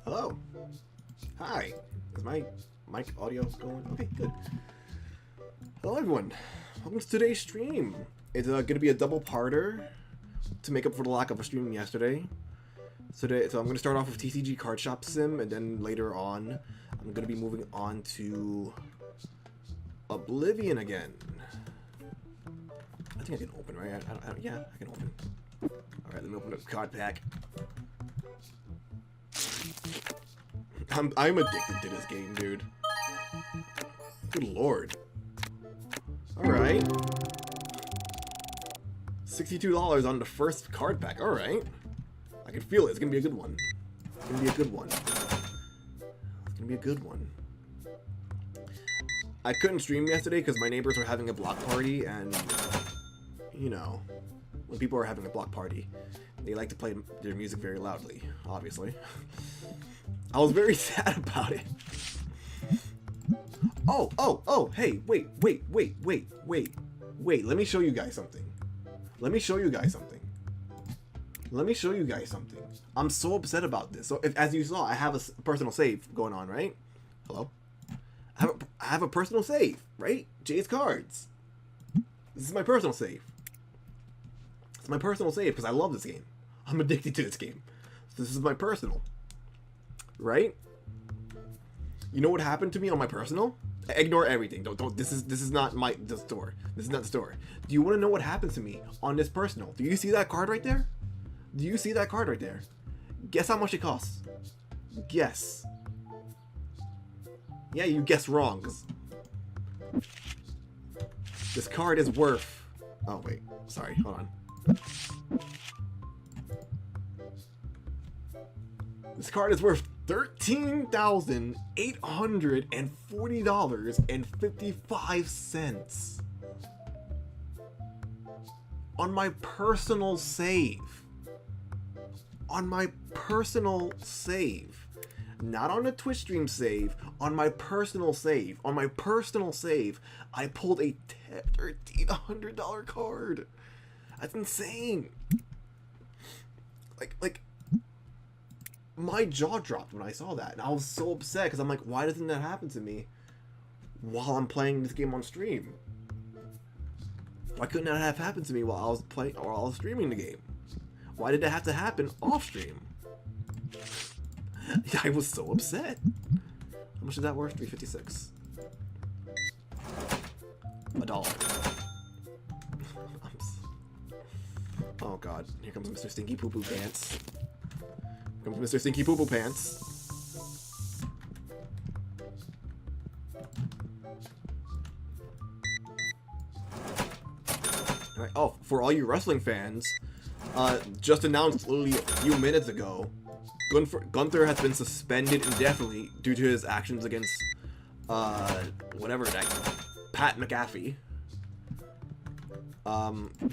Hello. Hi. Is my mic audio going? Okay, good. Hello, everyone. Welcome to today's stream. It's going to be a double-parter to make up for the lack of a stream yesterday. So I'm going to start off with TCG Card Shop Sim, and then later on, I'm going to be moving on to Oblivion again. I think I can open, right? Yeah, I can open. Alright, let me open up the card pack. I'm addicted to this game, dude. Good lord. Alright. $62 on the first card pack. Alright. I can feel it. It's gonna be a good one. It's gonna be a good one. It's gonna be a good one. I couldn't stream yesterday because my neighbors were having a block party, and you know, when people are having a block party, they like to play their music very loudly, obviously. I was very sad about it. Oh, hey, wait, let me show you guys something. Let me show you guys something. I'm so upset about this. So, as you saw, I have a personal save going on, right? Hello? I have a personal save, right? Jay's Cards. This is my personal save. It's my personal save because I love this game. I'm addicted to this game. So this is my personal. Right? You know what happened to me on my personal? Ignore everything. Don't. This is not the store. This is not the store. Do you want to know what happened to me on this personal? Do you see that card right there? Do you see that card right there? Guess how much it costs. Guess. Yeah, you guessed wrong. 'Cause this card is worth. Oh wait, sorry. Hold on. This card is worth $13,840.55 on my personal save. On my personal save. Not on a Twitch stream save, on my personal save. On my personal save, I pulled a $1,300 card. That's insane. Like, my jaw dropped when I saw that, and I was so upset because I'm like, why doesn't that happen to me while I'm playing this game on stream? Why couldn't that have happened to me while I was playing or while I was streaming the game? Why did that have to happen off stream? I was so upset. How much is that worth? $3.56. $1. Oh god, here comes Mr. Stinky Poo Poo Pants. Here comes Mr. Stinky Poo Poo Pants. Alright, oh, for all you wrestling fans, just announced literally a few minutes ago, Gunther has been suspended indefinitely due to his actions against, whatever that, Pat McAfee.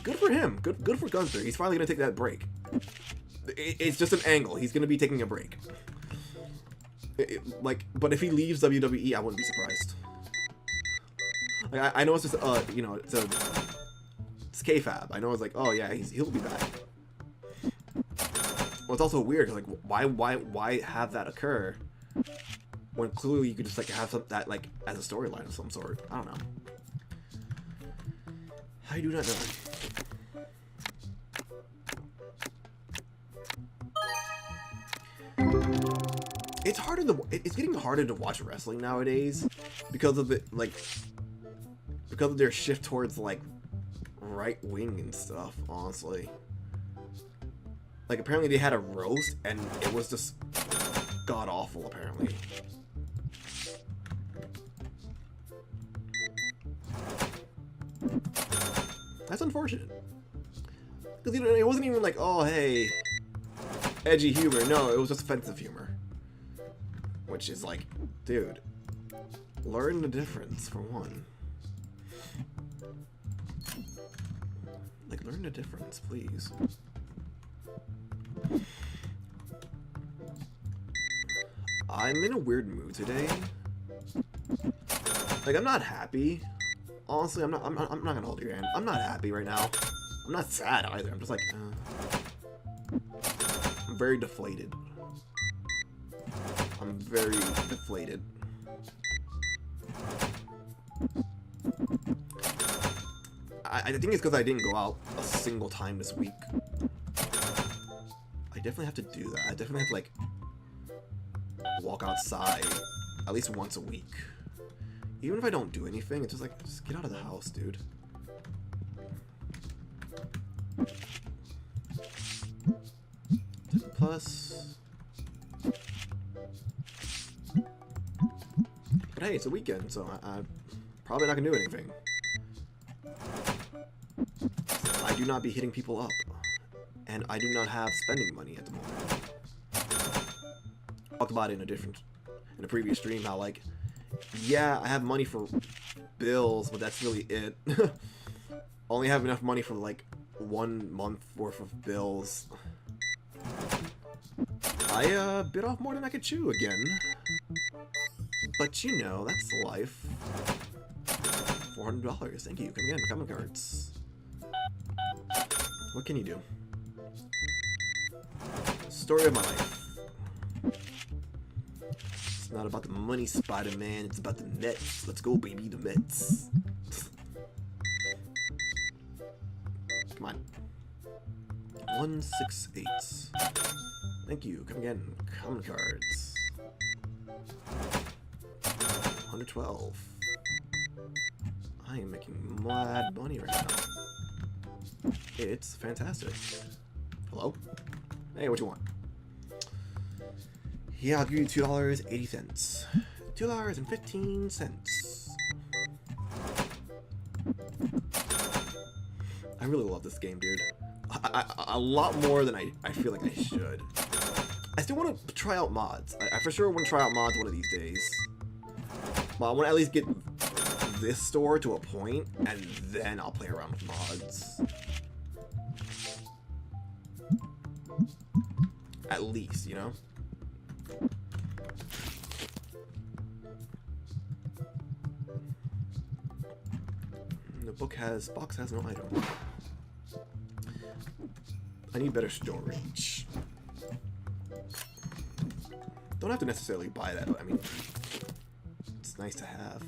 Good for him. Good for Gunther. He's finally gonna take that break. It's just an angle. He's gonna be taking a break. But if he leaves WWE, I wouldn't be surprised. Like, I know it's just, you know, it's kayfabe. I know it's like, oh yeah, he'll be back. Well, it's also weird, like, why have that occur when clearly you could just like have that like as a storyline of some sort. I don't know. I do not know. It's harder to it's getting harder to watch wrestling nowadays because of the because of their shift towards like right wing and stuff, honestly. Like apparently they had a roast and it was just god awful apparently. That's unfortunate. Because you know, it wasn't even like, oh hey, edgy humor. No, it was just offensive humor. Which is like, dude, learn the difference for one. Like, learn the difference, please. I'm in a weird mood today. Like, I'm not happy. Honestly, I'm not gonna hold your hand. I'm not happy right now. I'm not sad either. I'm just like, I'm very deflated. I'm very deflated. I think it's because I didn't go out a single time this week. I definitely have to do that. I definitely have to, like, walk outside at least once a week. Even if I don't do anything, it's just like, just get out of the house, dude. Plus. But hey, it's a weekend, so I'm probably not gonna do anything. I do not be hitting people up, and I do not have spending money at the moment. I talked about it in a previous stream how like, yeah, I have money for bills, but that's really it. Only have enough money for like 1 month worth of bills. I bit off more than I could chew again. But you know, that's life. $400. Thank you. Come again, common cards. What can you do? Story of my life. It's not about the money, Spider-Man. It's about the Mets. Let's go, baby, the Mets. Come on. 168. Thank you. Come again. Common cards. 112. I am making mad money right now. It's fantastic. Hello? Hey, what you want? Yeah, I'll give you $2.80. $2.15. I really love this game, dude. A lot more than I feel like I should. I still want to try out mods. I for sure want to try out mods one of these days. But I want to at least get this store to a point, and then I'll play around with mods. At least, you know? The box has no item. I need better storage. Don't have to necessarily buy that, but I mean, it's nice to have.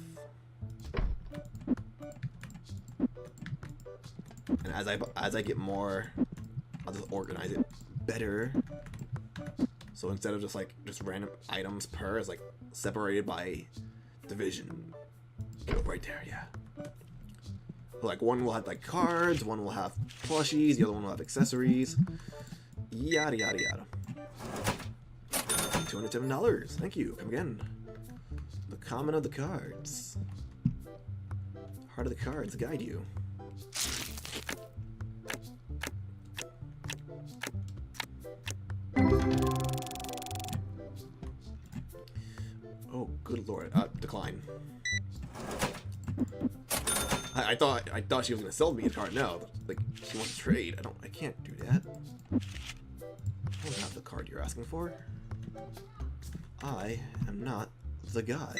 And as I get more, I'll just organize it better. So instead of just random items per, it's like separated by division. Go right there, yeah. Like one will have like cards, one will have plushies, the other one will have accessories. Yada yada yada. $207. Thank you. Come again. The common of the cards. Heart of the cards guide you. Oh, good lord. Decline. I thought she was gonna sell me a card. No, like she wants to trade. I can't do that. I don't have the card you're asking for. I am not the guy.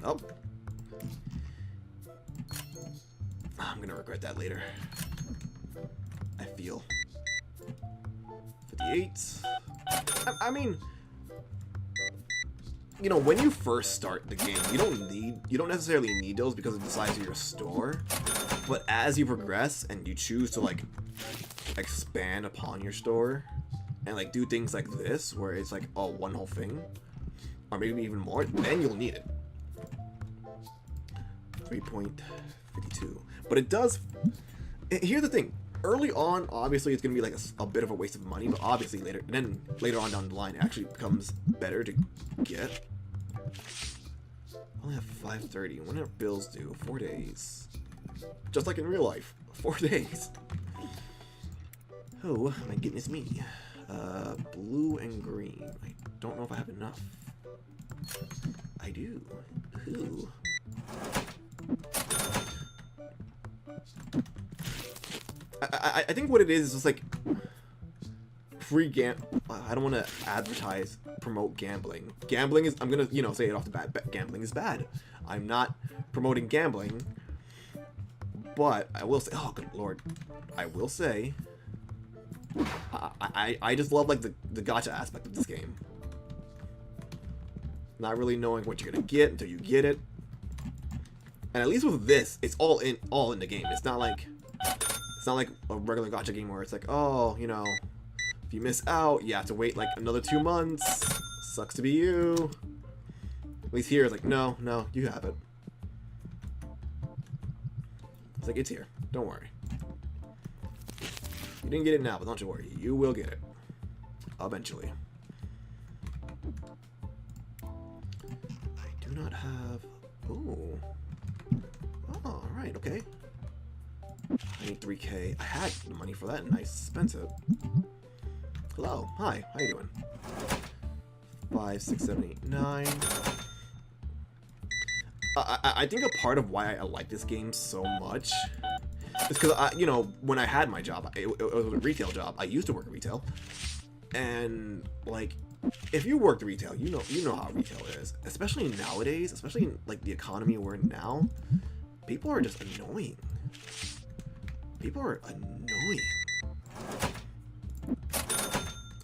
Oh. I'm gonna regret that later. I feel. 58. I mean, you know, when you first start the game, you don't necessarily need those because of the size of your store. But as you progress and you choose to like expand upon your store and like do things like this, where it's like, oh, one whole thing, or maybe even more, then you'll need it. 3.52. But it does. Here's the thing. Early on, obviously, it's gonna be like a bit of a waste of money, but obviously later on down the line, it actually becomes better to get. I only have 530. When are bills due? 4 days. Just like in real life, 4 days. Oh my goodness me. Blue and green. I don't know if I have enough. I do. Ooh. I think what it is just like free I don't want to promote gambling. Gambling is, I'm gonna, you know, say it off the bat, gambling is bad. I'm not promoting gambling, but I will say, oh good lord, I will say, I just love like the gacha aspect of this game. Not really knowing what you're gonna get until you get it. And at least with this, it's all in the game. It's not like a regular gacha game where it's like, oh, you know, if you miss out, you have to wait like another 2 months. Sucks to be you. At least here, it's like, no, you have it. It's like, it's here. Don't worry. You didn't get it now, but don't you worry. You will get it. Eventually. I do not have... Ooh. Oh, alright, okay. I need 3K. I had the money for that, and I spent it. Hello. Hi. How you doing? 5, 6, 7, 8, 9. I think a part of why I like this game so much is because, you know, when I had my job, it was a retail job. I used to work at retail. And, like, if you worked retail, you know how retail is. Especially nowadays, especially in, like, the economy we're in now, people are just annoying. People are annoying.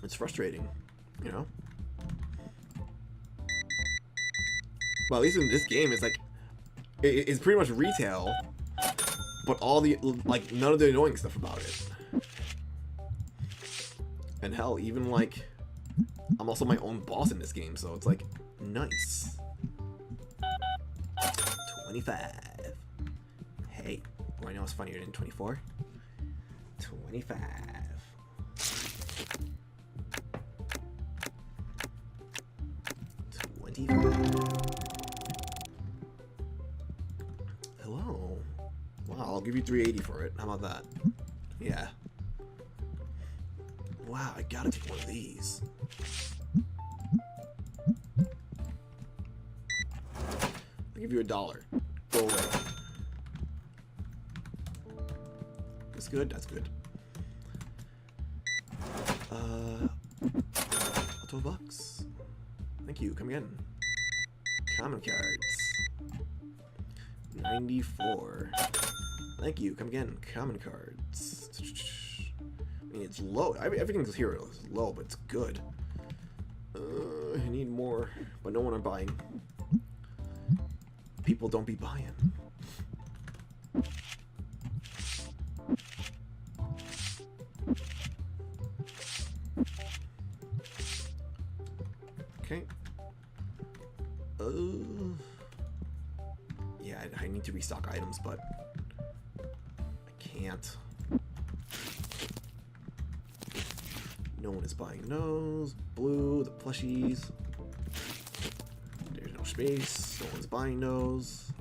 It's frustrating, you know? Well, at least in this game, it's like, it's pretty much retail, but all the, like, none of the annoying stuff about it. And hell, even, like, I'm also my own boss in this game, so it's like, nice. 25. Hey. Oh, I know it's funnier than 24. 25. 25. Hello. Wow, I'll give you 380 for it. How about that? Yeah. Wow, I gotta take one of these. I'll give you $1. Go away. That's good, that's good. 12 bucks. Thank you, come again. Common cards. 94. Thank you, come again. Common cards. I mean, it's low. Everything's here is low, but it's good. I need more, but no one are buying. People don't be buying. Okay. Yeah, I need to restock items, but I can't. No one is buying those. Blue, the plushies. There's no space. No one's buying those.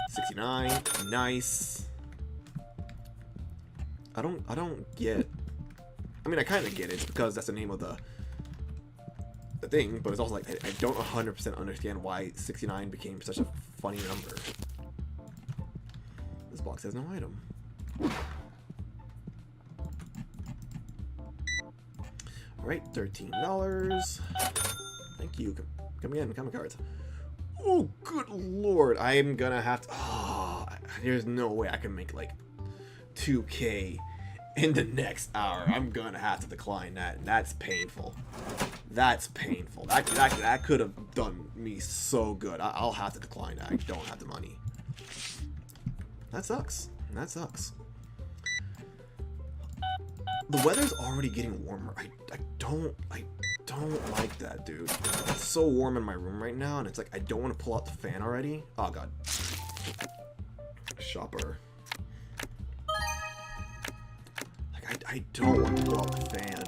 69. Nice. I don't get. I mean, I kind of get it. It's because that's the name of the thing, but it's also like I don't 100% understand why 69 became such a funny number. This box has no item. Alright, $13. Thank you. Come again, comic cards. Oh, good lord. I'm gonna have to... Oh, there's no way I can make, like, 2K in the next hour. I'm gonna have to decline that, and that's painful. That's painful. That could have done me so good. I'll have to decline that. I don't have the money. That sucks. That sucks. The weather's already getting warmer. I don't like that, dude. It's so warm in my room right now, and it's like I don't want to pull out the fan already. Oh god. Shopper. Like I don't want to pull out the fan,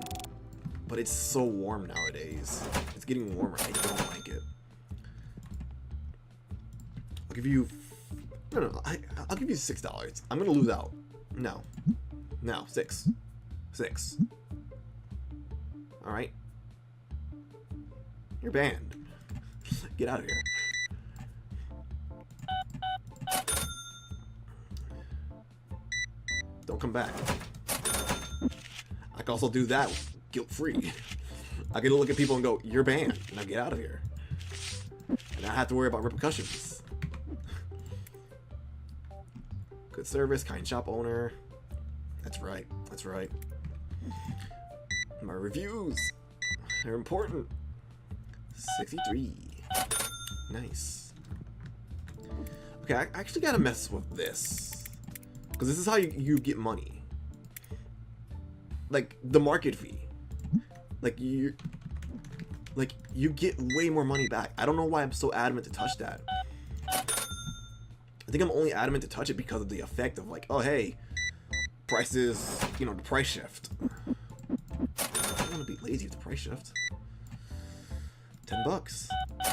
but it's so warm nowadays. It's getting warmer. I don't like it. I'll give you. No. I'll give you $6. I'm gonna lose out. No. 6. All right. You're banned. Get out of here. Don't come back. I can also do that guilt-free. I can look at people and go, "You're banned," and I get out of here. And I have to worry about repercussions. Good service, kind shop owner. That's right. That's right. My reviews. They're important. 63. Nice. Okay, I actually gotta mess with this. Because this is how you get money. Like, the market fee. Like, you get way more money back. I don't know why I'm so adamant to touch that. I think I'm only adamant to touch it because of the effect of like, oh hey, prices, you know, the price shift. I don't want to be lazy with the price shift. $10.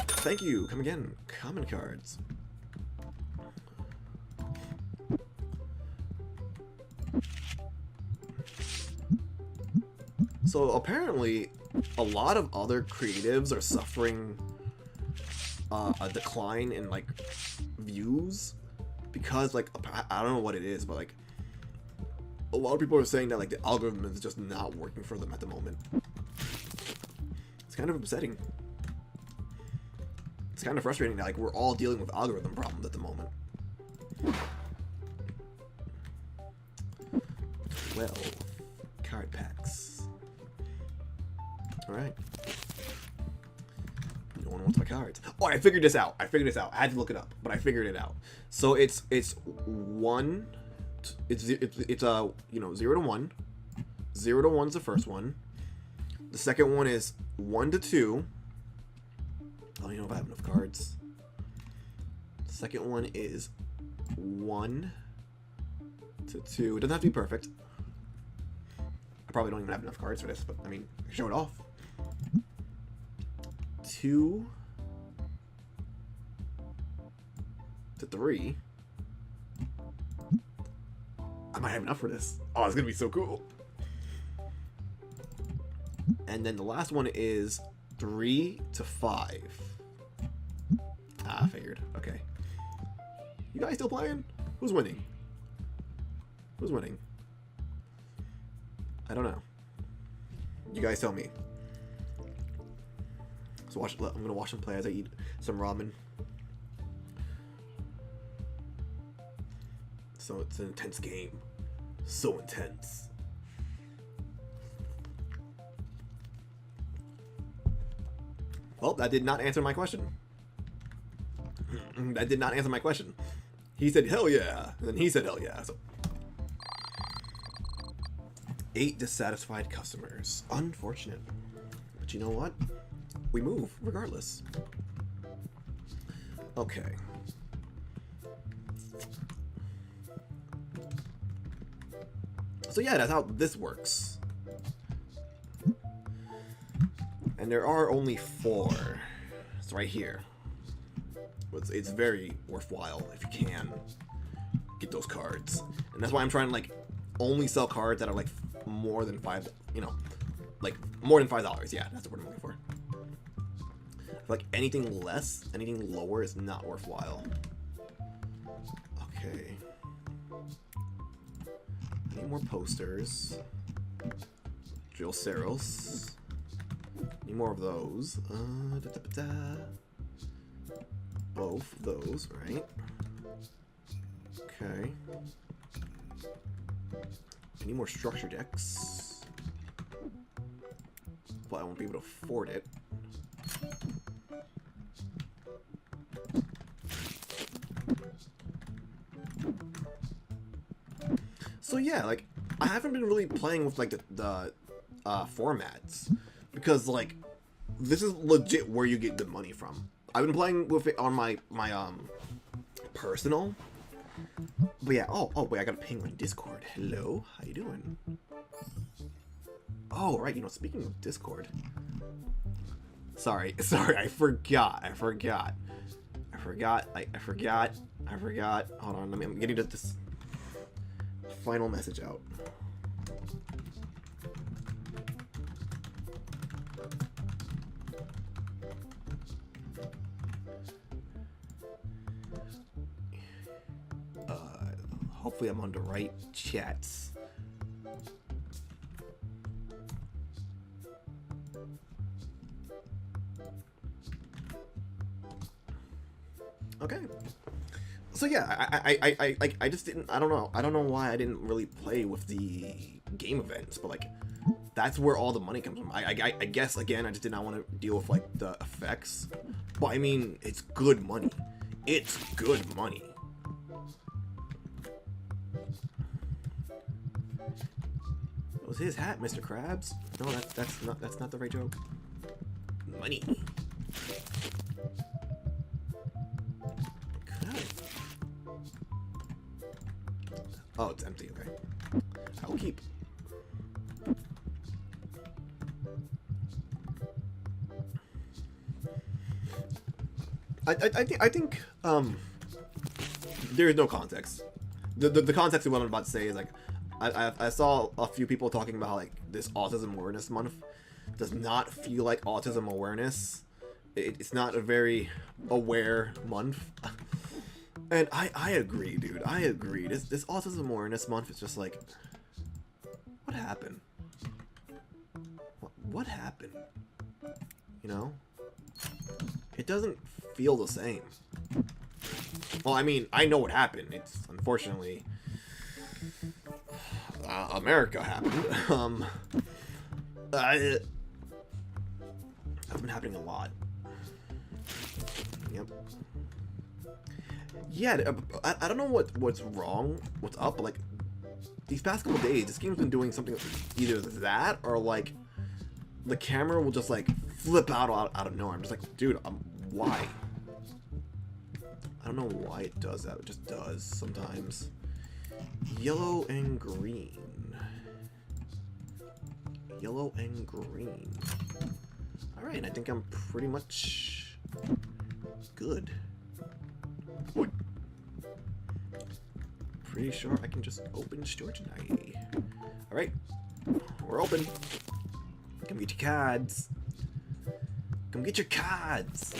Thank you. Come again. Common cards. So apparently, a lot of other creatives are suffering a decline in like views because like I don't know what it is, but like a lot of people are saying that like the algorithm is just not working for them at the moment. It's kind of upsetting. It's kind of frustrating that like we're all dealing with algorithm problems at the moment. 12 card packs. Alright. No one wants my cards. Oh, I figured this out. I had to look it up, but I figured it out. So it's 1. It's you know, 0 to 1. 0 to 1's the first one. The second one is 1 to 2. I don't even know if I have enough cards. The second one is 1 to 2. It doesn't have to be perfect. I probably don't even have enough cards for this, but I mean, show it off. 2 to 3. I might have enough for this. Oh, it's gonna be so cool. And then the last one is 3 to 5. Ah, I figured. Okay. You guys still playing? Who's winning? Who's winning? I don't know. You guys tell me. So I'm gonna watch them play as I eat some ramen. So it's an intense game. So intense. Well, that did not answer my question. That did not answer my question. He said, hell yeah. And then he said, hell yeah. So 8 dissatisfied customers. Unfortunate. But you know what? We move regardless. Okay. So yeah, that's how this works. And there are only 4. It's right here. It's very worthwhile if you can get those cards. And that's why I'm trying to like only sell cards that are like more than $5, you know, like more than $5. Yeah, that's what I'm looking for. I feel like anything less, anything lower is not worthwhile. Okay. I need more posters. Jill Saros. Need more of those. Both of those, right? Okay. I need more structure decks. But I won't be able to afford it. So yeah, like I haven't been really playing with like the formats because like this is legit where you get the money from. I've been playing with it on my personal. But yeah, oh wait, I got a ping on Discord. Hello, how you doing? Oh right, you know, speaking of Discord. Sorry, I forgot. Hold on, I'm getting to this final message out. Hopefully I'm on the right chats. Okay. So yeah, I just didn't. I don't know why I didn't really play with the game events, but like that's where all the money comes from. I guess again, I just did not want to deal with like the effects, but I mean it's good money. It's good money. It was his hat, Mr. Krabs. No, that's not the right joke. Money. Oh, it's empty, okay. I'll keep. I think there's no context. The context of what I'm about to say is like I saw a few people talking about how, like, this Autism Awareness Month does not feel like autism awareness. It's not a very aware month. And I agree, dude. I agree. This Autism Awareness Month is just like, what happened? What happened? You know? It doesn't feel the same. Well, I mean, I know what happened. It's unfortunately America happened. That's been happening a lot. Yep. Yeah, I don't know what's wrong, what's up, but like these past couple days, this game's been doing something either that or like the camera will just like flip out of nowhere. I'm just like, dude, why? I don't know why it does that. It just does sometimes. Yellow and green. Yellow and green. All right, I think I'm pretty much good. What? Pretty sure I can just open storage tonight. All right, we're open. Come get your cards. Come get your cards.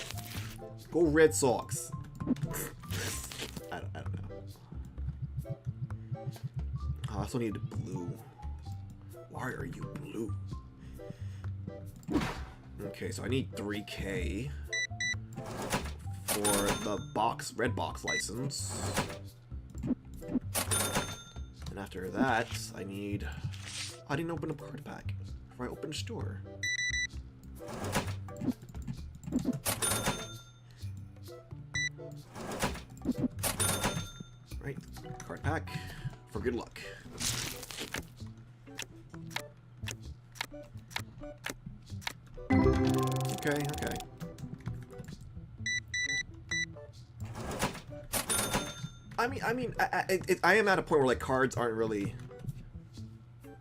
Go Red Sox. I don't know. Oh, I also need blue. Why are you blue? Okay, so I need 3K for the red box license. And after that, I didn't open a card pack before I opened store. Right, card pack for good luck. Okay. I am at a point where like cards aren't really.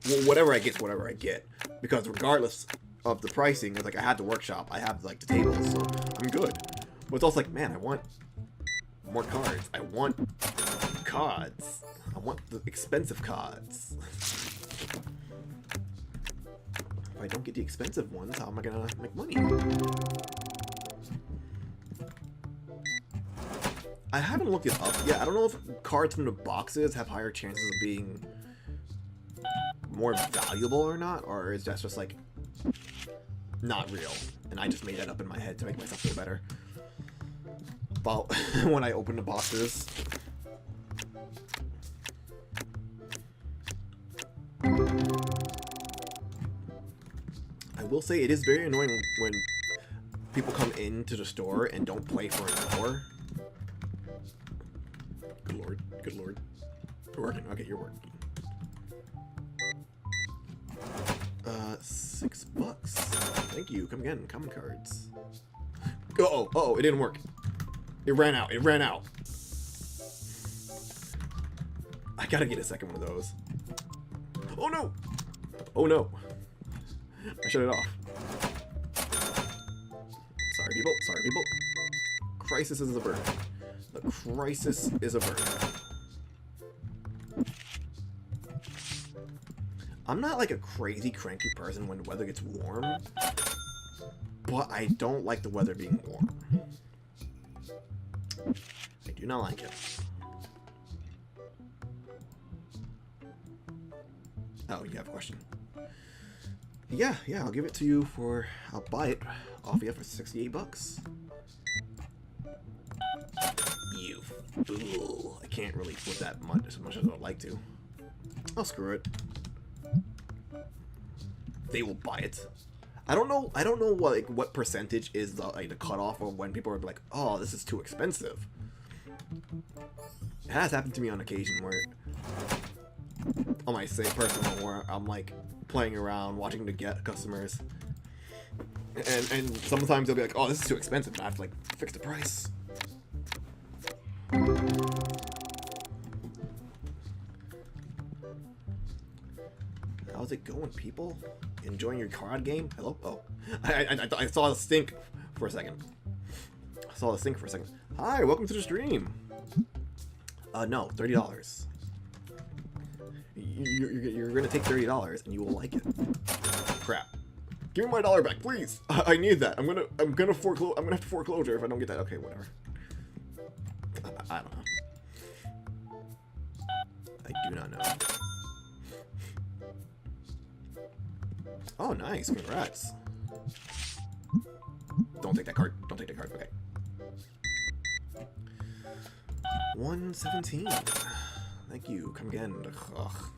Well, whatever I get, because regardless of the pricing, it's like I had the workshop, I have like the tables, so I'm good. But it's also like, man, I want more cards. I want cards. I want the expensive cards. If I don't get the expensive ones, how am I gonna make money? I haven't looked it up yet. I don't know if cards from the boxes have higher chances of being more valuable or not, or is that just like not real and I just made that up in my head to make myself feel better about when I open the boxes. I will say it is very annoying when people come into the store and don't play for an hour. Good lord. You're working. Okay, you're working. $6. Thank you. Come again. Common cards. Oh, it didn't work. It ran out. It ran out. I gotta get a second one of those. Oh no! Oh no. I shut it off. Sorry, people. Sorry, people. Crisis is averted. The crisis is averted. I'm not like a crazy cranky person when the weather gets warm, but I don't like the weather being warm. I do not like it. Oh, you have a question? Yeah, I'll give it to you for... I'll buy it off you for $68. You. Ooh, I can't really flip that much as much as I'd like to. I'll screw it. They will buy it. I don't know what like what percentage is the like the cutoff of when people are like, oh, this is too expensive. It has happened to me on occasion where on my say personal where I'm like playing around, watching to get customers, and sometimes they'll be like, oh, this is too expensive, and I have to like fix the price. How's it going, people? Enjoying your card game? Hello? Oh. I saw the stink for a second. Hi, welcome to the stream. No, $30. You're gonna take $30 and you will like it. Crap. Give me my dollar back, please. I need that. I'm gonna have to foreclosure if I don't get that. Okay, whatever. I don't know. I do not know. Oh, nice. Congrats. Don't take that card. Don't take that card. Okay. 117. Thank you. Come again. Ugh.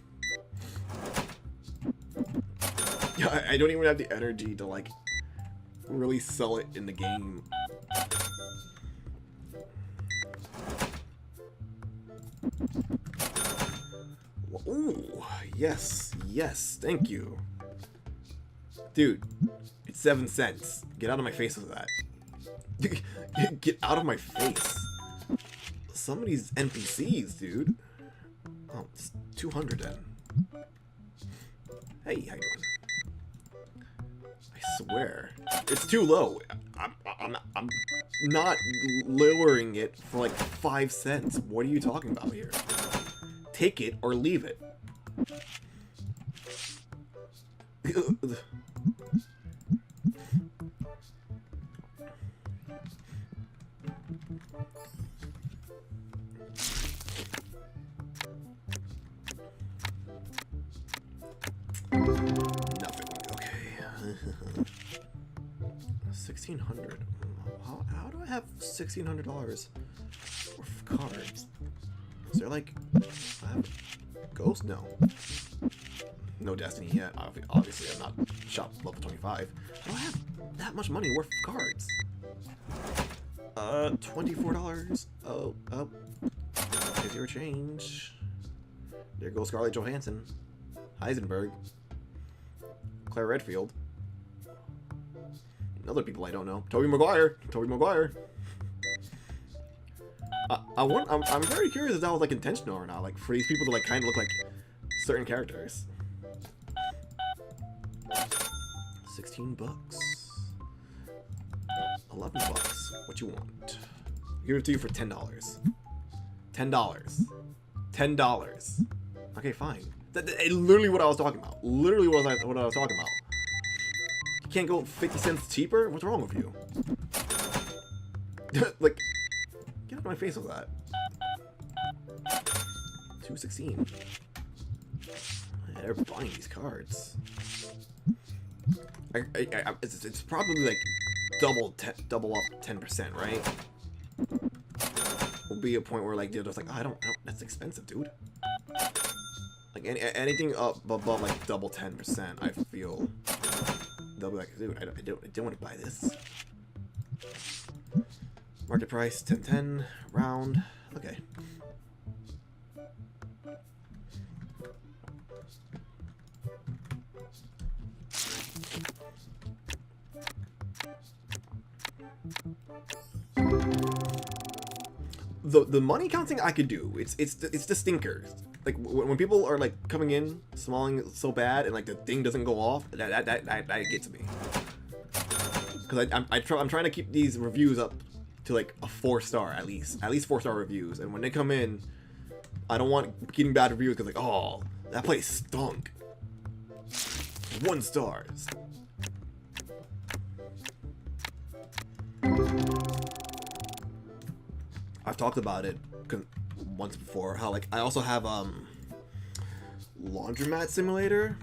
Yeah, I don't even have the energy to, like, really sell it in the game. Ooh. Yes. Yes. Thank you. Dude, it's 7 cents. Get out of my face with that. Get out of my face. Some of these NPCs, dude. Oh, it's 200 then. Hey, how you doing? I swear, it's too low. I'm not lowering it for like 5 cents. What are you talking about here? Take it or leave it. Nothing. Okay. 1,600. How do I have $1,600 worth of cards? Is there like Ghost? No. No Destiny yet. Obviously, I'm not shop level 25. I don't have that much money worth of cards. $24. Oh. Here's your change. There goes Scarlett Johansson. Heisenberg. Claire Redfield. And other people I don't know. Tobey Maguire. I'm very curious if that was like intentional or not. Like for these people to like kind of look like certain characters. $16. $11. What you want? Give it to you for $10. $10. Okay, fine. Literally what I was talking about. Literally what I was talking about. You can't go 50 cents cheaper? What's wrong with you? Like, get out of my face with that. 216. They're buying these cards. It's probably like double up 10%, right? Will be a point where like they're just like, oh, I don't, that's expensive, dude. Like anything up above like double 10%, I feel they'll be like, dude, I don't want to buy this. Market price 1010 round. Okay. The money counting I could do. It's the stinkers. Like when people are like coming in smalling so bad and like the thing doesn't go off, that gets me. Because I'm trying to keep these reviews up to like a 4-star at least 4-star reviews. And when they come in, I don't want getting bad reviews because like, oh, that place stunk. 1 stars. I've talked about it once before, how like I also have Laundromat Simulator,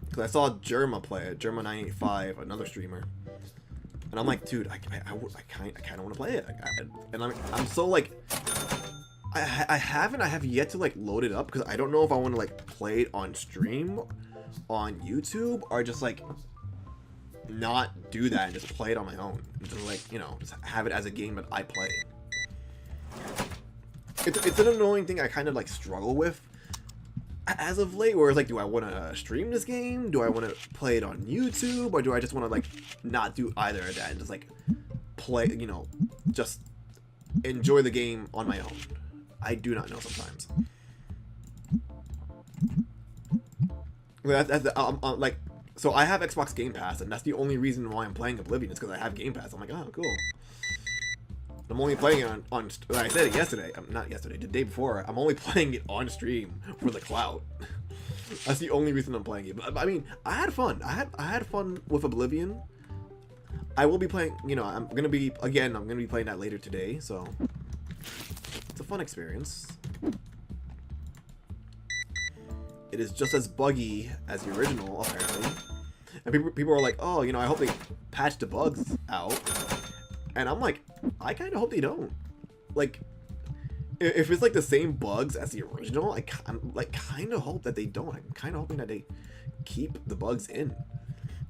because I saw Jerma play it, Jerma985, another streamer, and I'm like, dude, I kind of want to play it, and I'm so like, I have yet to like load it up because I don't know if I want to like play it on stream on YouTube or just like not do that and just play it on my own, and just like, you know, just have it as a game that I play. It's an annoying thing I kind of like struggle with as of late, where it's like, do I want to stream this game? Do I want to play it on YouTube? Or do I just want to like not do either of that and just like play, you know, just enjoy the game on my own? I do not know sometimes. Like, so I have Xbox Game Pass, and that's the only reason why I'm playing Oblivion, is because I have Game Pass. I'm like, oh, cool. I'm only playing it on I said it yesterday. Not yesterday, the day before. I'm only playing it on stream for the clout. That's the only reason I'm playing it. But I mean, I had fun. I had fun with Oblivion. I will be playing, you know, I'm gonna be playing that later today, so it's a fun experience. It is just as buggy as the original, apparently. And people are like, oh, you know, I hope they patch the bugs out. And I'm like, I kind of hope they don't. Like, if it's like the same bugs as the original, I'm like kind of hope that they don't. I'm kind of hoping that they keep the bugs in.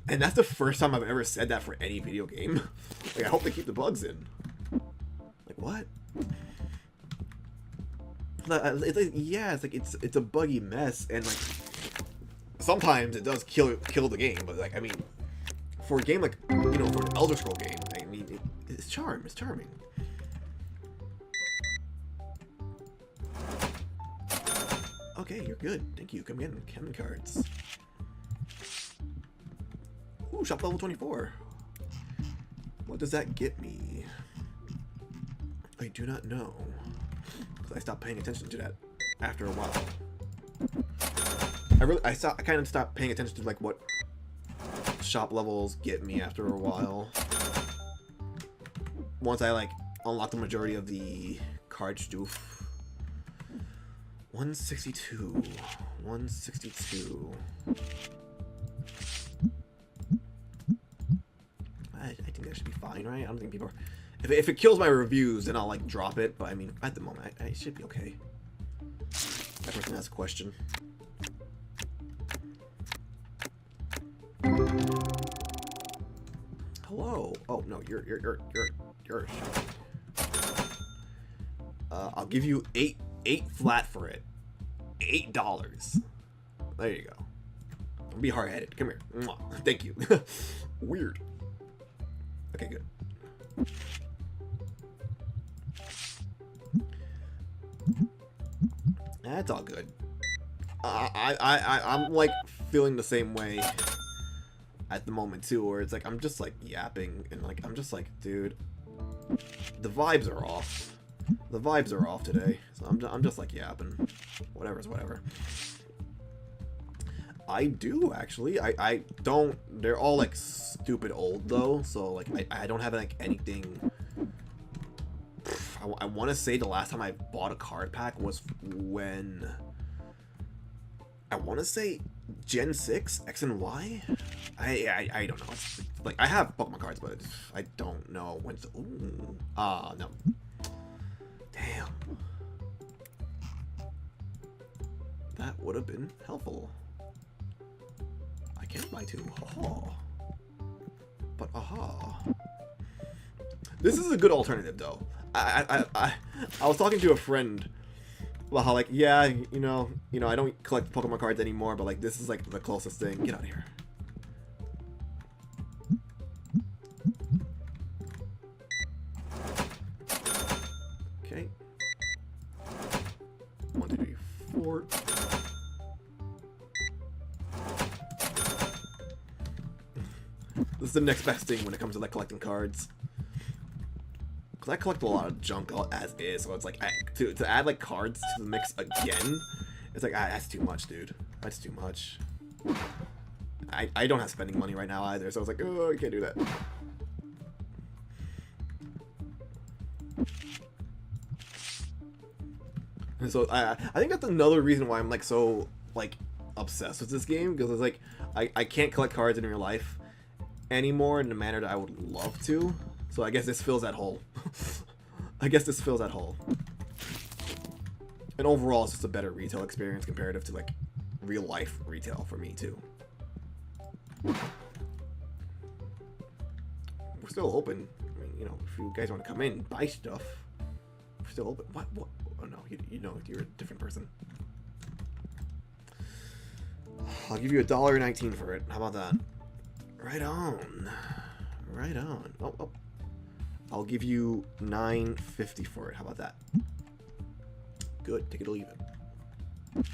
And that's the first time I've ever said that for any video game. Like, I hope they keep the bugs in. Like, what? It's like, yeah, it's like it's a buggy mess, and like sometimes it does kill the game. But like, I mean, for a game like, you know, for an Elder Scroll game, I mean, it's charming. Okay, you're good. Thank you. Come in, Kemen cards. Ooh, shop level 24. What does that get me? I do not know. Because I stopped paying attention to that after a while. I kind of stopped paying attention to like what shop levels get me after a while. Once I like unlock the majority of the card stoof. 162. I think that should be fine, right? I don't think people are... If it kills my reviews, then I'll like drop it. But I mean, at the moment, I should be okay. That person has a question. Hello. Oh no, you're. I'll give you eight flat for it. $8. There you go. Don't be hard-headed. Come here. Mwah. Thank you. Weird. Okay, good. That's all good. I'm like feeling the same way at the moment too, where it's like I'm just like yapping and like I'm just like, dude, the vibes are off. The vibes are off today, so I'm just like yapping. Whatever's whatever. I do actually. I don't. They're all like stupid old though, so like I don't have like anything. I want to say the last time I bought a card pack was when I want to say Gen 6 X and Y. I don't know. It's like I have Pokemon cards, but I don't know when. Ooh. No. Damn. That would have been helpful. I can't buy two. Aha. But aha. This is a good alternative though. I was talking to a friend about how like, yeah, you know, I don't collect Pokemon cards anymore, but like this is like the closest thing. Get out of here. Okay. 1, 2, 3, 4. This is the next best thing when it comes to like collecting cards. Cause I collect a lot of junk as is, so it's like to add like cards to the mix again, it's like that's too much, dude. That's too much. I don't have spending money right now either, so I was like, oh, I can't do that. And so I think that's another reason why I'm like so like obsessed with this game, because it's like I can't collect cards in real life anymore in the manner that I would love to. So I guess this fills that hole. I guess this fills that hole. And overall, it's just a better retail experience comparative to like real life retail for me too. We're still open. I mean, you know, if you guys want to come in and buy stuff, we're still open. What? Oh no, you know, you're a different person. I'll give you $1.19 for it. How about that? Right on. Right on. Oh. I'll give you $9.50 for it. How about that? Good. Take it or leave it.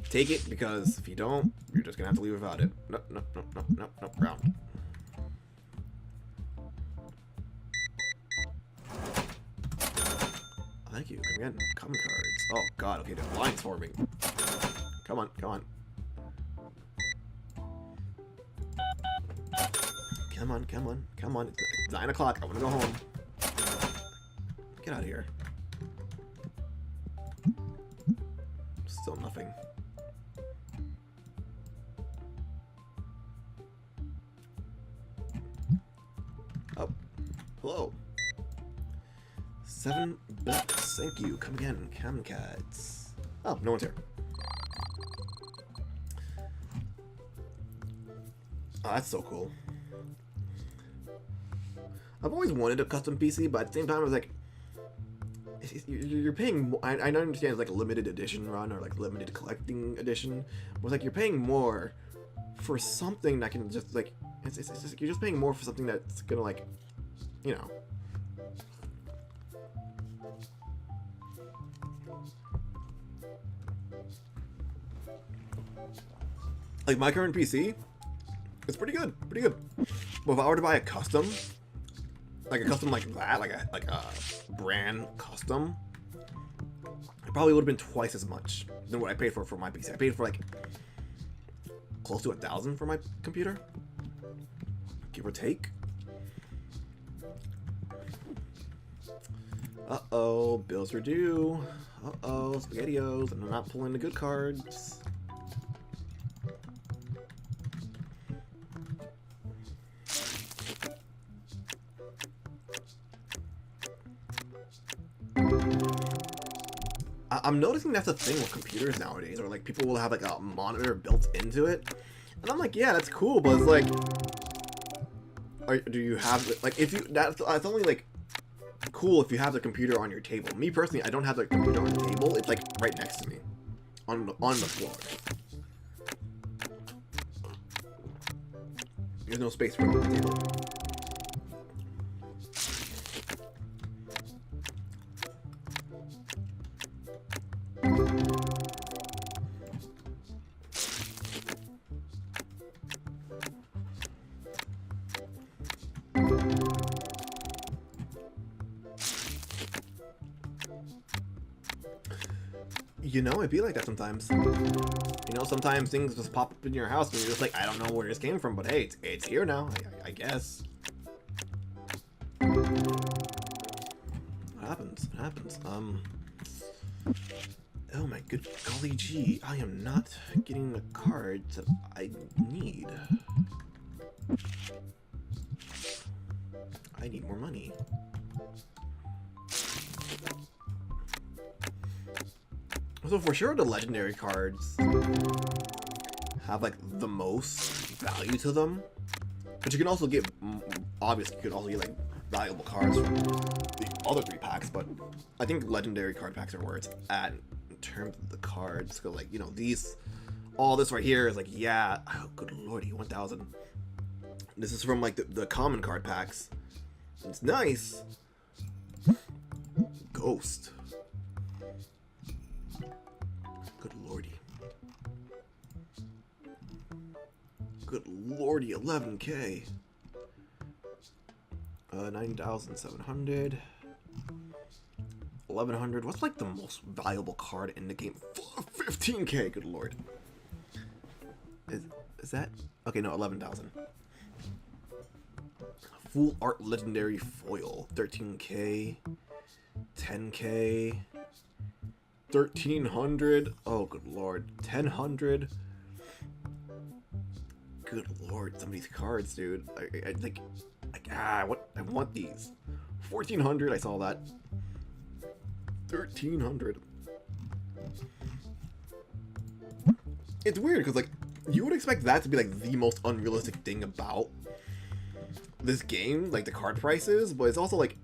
Take it, because if you don't, you're just gonna have to leave without it. No. Round. Thank you. Come again. Common cards. Oh god. Okay, the line's forming. Come on. Come on. It's 9 o'clock. I want to go home. Get out of here. Still nothing. Oh. Hello. 7 bucks. Thank you. Come again. Cam cards. Oh, no one's here. Oh, that's so cool. I've always wanted a custom PC, but at the same time, I was like, you're paying. I understand it's like a limited edition run or like limited collecting edition, but it's like you're paying more for something that can just like it's just, you're just paying more for something that's gonna like, you know. Like my current PC, it's pretty good. But if I were to buy a custom. Like a custom like that, like a brand custom, it probably would have been twice as much than what I paid for my PC. I paid for like close to $1,000 for my computer, give or take. Uh-oh, bills are due. Uh-oh, SpaghettiOs, and I'm not pulling the good cards. I'm noticing that's a thing with computers nowadays, or like people will have like a monitor built into it, and I'm like, yeah, that's cool, but it's like, do you have like if you that's only like cool if you have the computer on your table. Me personally, I don't have the computer on the table. It's like right next to me, on the floor. There's no space for it on the table. You know, it'd be like that sometimes. You know, sometimes things just pop up in your house and you're just like, I don't know where this came from, but hey, it's here now, I guess. It happens. Oh my good golly gee, I am not getting the cards that I need. I need more money. So for sure the legendary cards have like the most value to them, but you can also get, obviously you could also get like valuable cards from the other 3 packs, but I think legendary card packs are where it's at in terms of the cards. So like, you know, all this right here is like, yeah, oh good lordy, 1,000. This is from like the common card packs. It's nice. Go Ghost. Good lordy. Good lordy, 11K. 9,700. 1,100. What's like the most valuable card in the game? 15K, good lord. Is that? Okay, no, 11,000. Full art legendary foil. 13K. 10K. 1,300. Oh, good lord. 1,000. Good lord, some of these cards, dude. I want these. 1,400, I saw that. 1,300. It's weird because like you would expect that to be like the most unrealistic thing about this game, like the card prices, but it's also like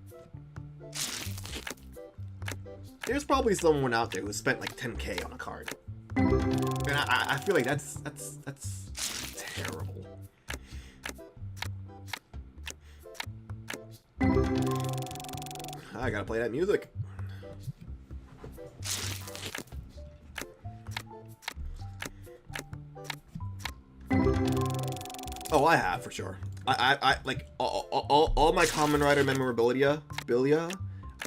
there's probably someone out there who spent like 10K on a card, and I feel like that's terrible. I gotta play that music. Oh, I have for sure. I like all my Kamen Rider memorabilia.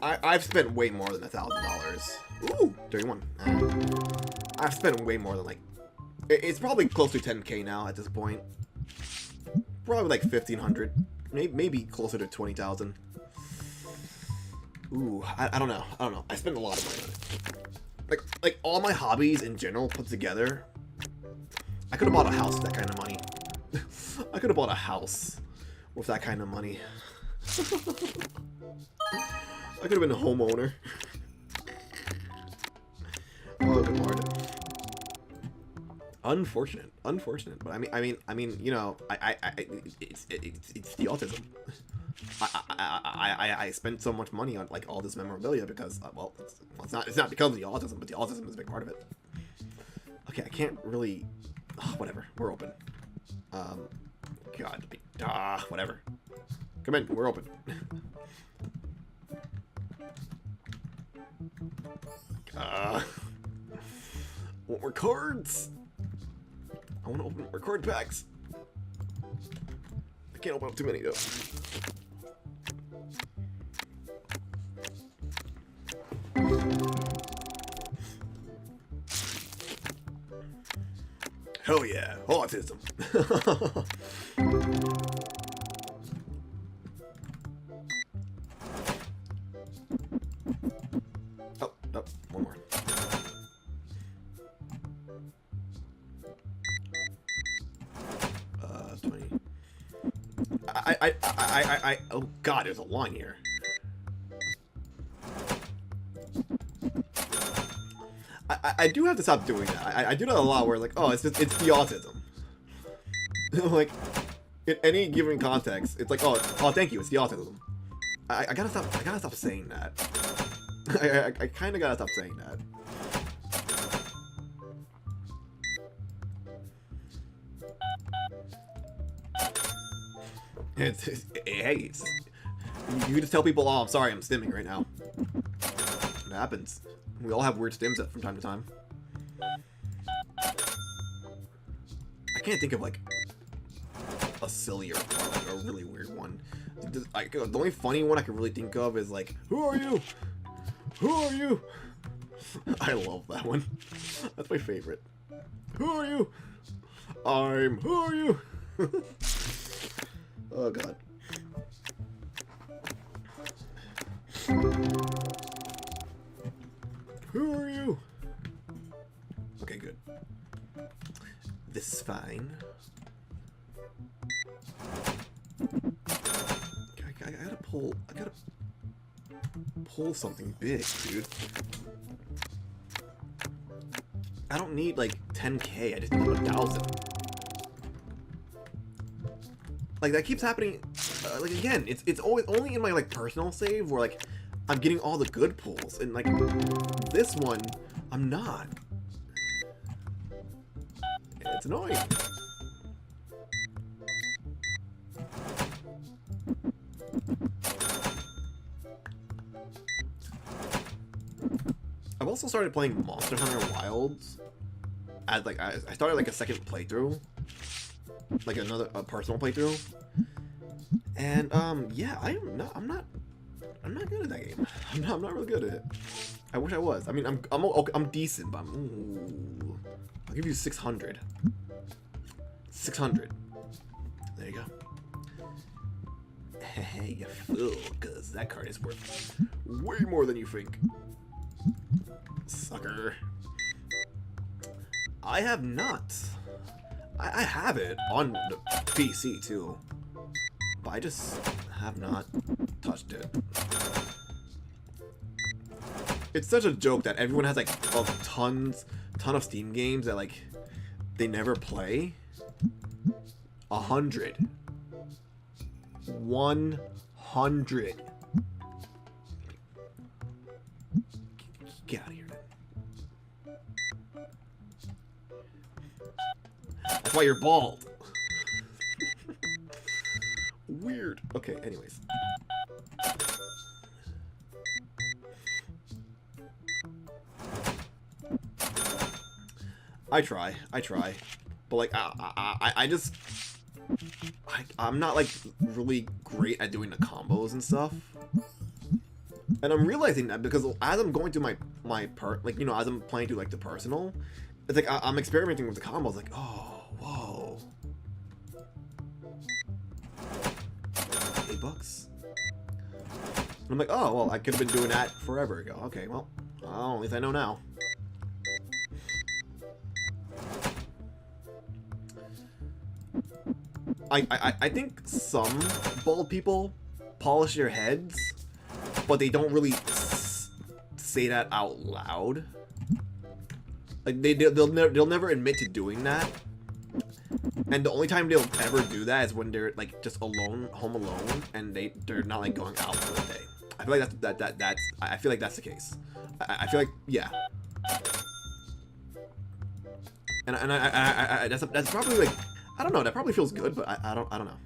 I've spent way more than $1,000. Ooh, 31. I've spent way more than like. It's probably close to 10K now at this point. Probably like 1,500. Maybe closer to 20,000. Ooh, I don't know. I don't know. I spend a lot of money on it. Like all my hobbies in general put together. I could have bought a house with that kind of money. I could have bought a house with that kind of money. I could have been a homeowner. Oh, good lord. Unfortunate, but I mean, you know, it's the autism. I spent so much money on like all this memorabilia because, well, it's not because of the autism, but the autism is a big part of it. Okay, I can't really. Oh, whatever, we're open. God, whatever. Come in, we're open. Want more cards? I want to open more card packs. I can't open up too many though. Hell yeah, autism. Oh, no, one more. Oh god, there's a line here. I do have to stop doing that. I do that a lot where like, oh, it's the autism. Like, in any given context, it's like, oh, thank you, it's the autism. I gotta stop saying that. I kinda gotta stop saying that. Hey, you just tell people, oh, I'm sorry, I'm stimming right now. It happens. We all have weird stims from time to time. I can't think of like a sillier or like a really weird one. The only funny one I can really think of is like, who are you? Who are you? I love that one. That's my favorite. Who are you? Who are you? Oh god. Who are you? Okay, good. This is fine. I gotta pull something big, dude. I don't need like 10K, I just need 1,000. Like that keeps happening. Like again, it's always only in my like personal save where like I'm getting all the good pulls, and like this one, I'm not. It's annoying. I've also started playing Monster Hunter Wilds. As like I started like a second playthrough, like a personal playthrough, and yeah, I'm not good at that game. I'm not really good at it. I wish I was. I mean, I'm decent, but ooh, I'll give you 600. 600. There you go. Hey, you fool, because that card is worth way more than you think. Sucker. I have not. I have it on the PC too, but I just have not touched it. It's such a joke that everyone has like a ton of Steam games that like they never play. 100. 100. Get out of here. That's why you're bald. Weird. Okay, anyways. I try. But like, I just... I'm not like really great at doing the combos and stuff. And I'm realizing that because as I'm going through my like, you know, as I'm playing through like the personal, it's like I'm experimenting with the combos, like, oh, whoa. $8. And I'm like, oh, well, I could have been doing that forever ago. Okay, well, at least I know now. I think some bald people polish their heads, but they don't really say that out loud. Like they'll never admit to doing that. And the only time they'll ever do that is when they're like just alone, home alone, and they're not like going out for the day. I feel like that's I feel like that's the case. I feel like, yeah. And I that's probably like, I don't know, that probably feels good, but I don't know.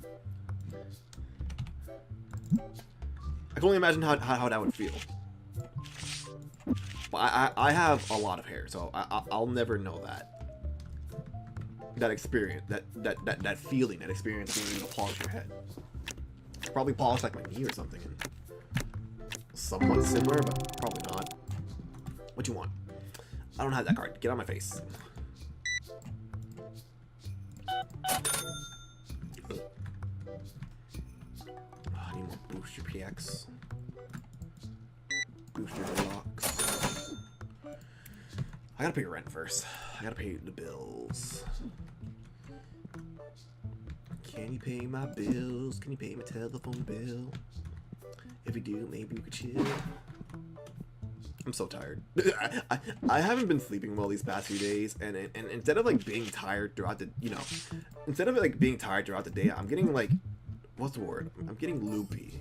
I can only imagine how that would feel. But I have a lot of hair, so I'll never know that experience, that feeling, that experience being able to polish your head. Probably polish like my knee or something, and somewhat similar, but probably not. What you want? I don't have that card. Get out of my face. I need more boost your PX. Boost your blocks. I gotta pay your rent first. I gotta pay the bills. Can you pay my bills? Can you pay my telephone bill? If you do, maybe we could chill. I'm so tired. I haven't been sleeping well these past few days, and instead of like being tired throughout the, you know, instead of like being tired throughout the day, I'm getting like, what's the word? I'm getting loopy.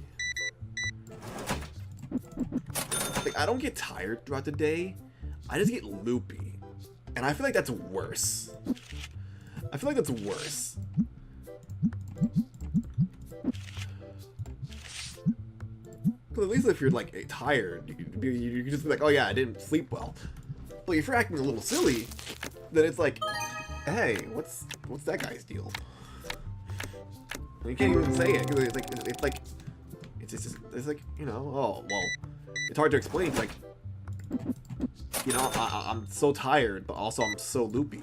Like, I don't get tired throughout the day, I just get loopy, and I feel like that's worse. I feel like that's worse. Because at least if you're like tired, you can just be like, oh yeah, I didn't sleep well. But if you're acting a little silly, then it's like, hey, what's that guy's deal? And you can't even say it because it's like, you know, oh well, it's hard to explain. It's like, you know, I'm so tired, but also I'm so loopy.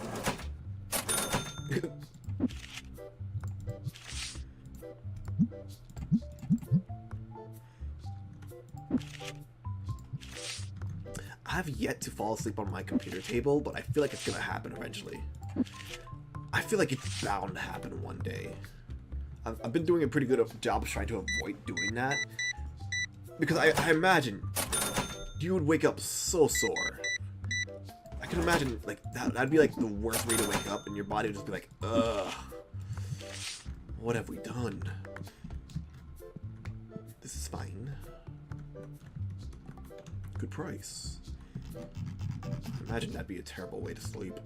I have yet to fall asleep on my computer table, but I feel like it's gonna happen eventually. I feel like it's bound to happen one day. I've been doing a pretty good job trying to avoid doing that, because I imagine you would wake up so sore. I can imagine like that'd be like the worst way to wake up, and your body would just be like, ugh, what have we done? This is fine. Good price. Imagine that'd be a terrible way to sleep.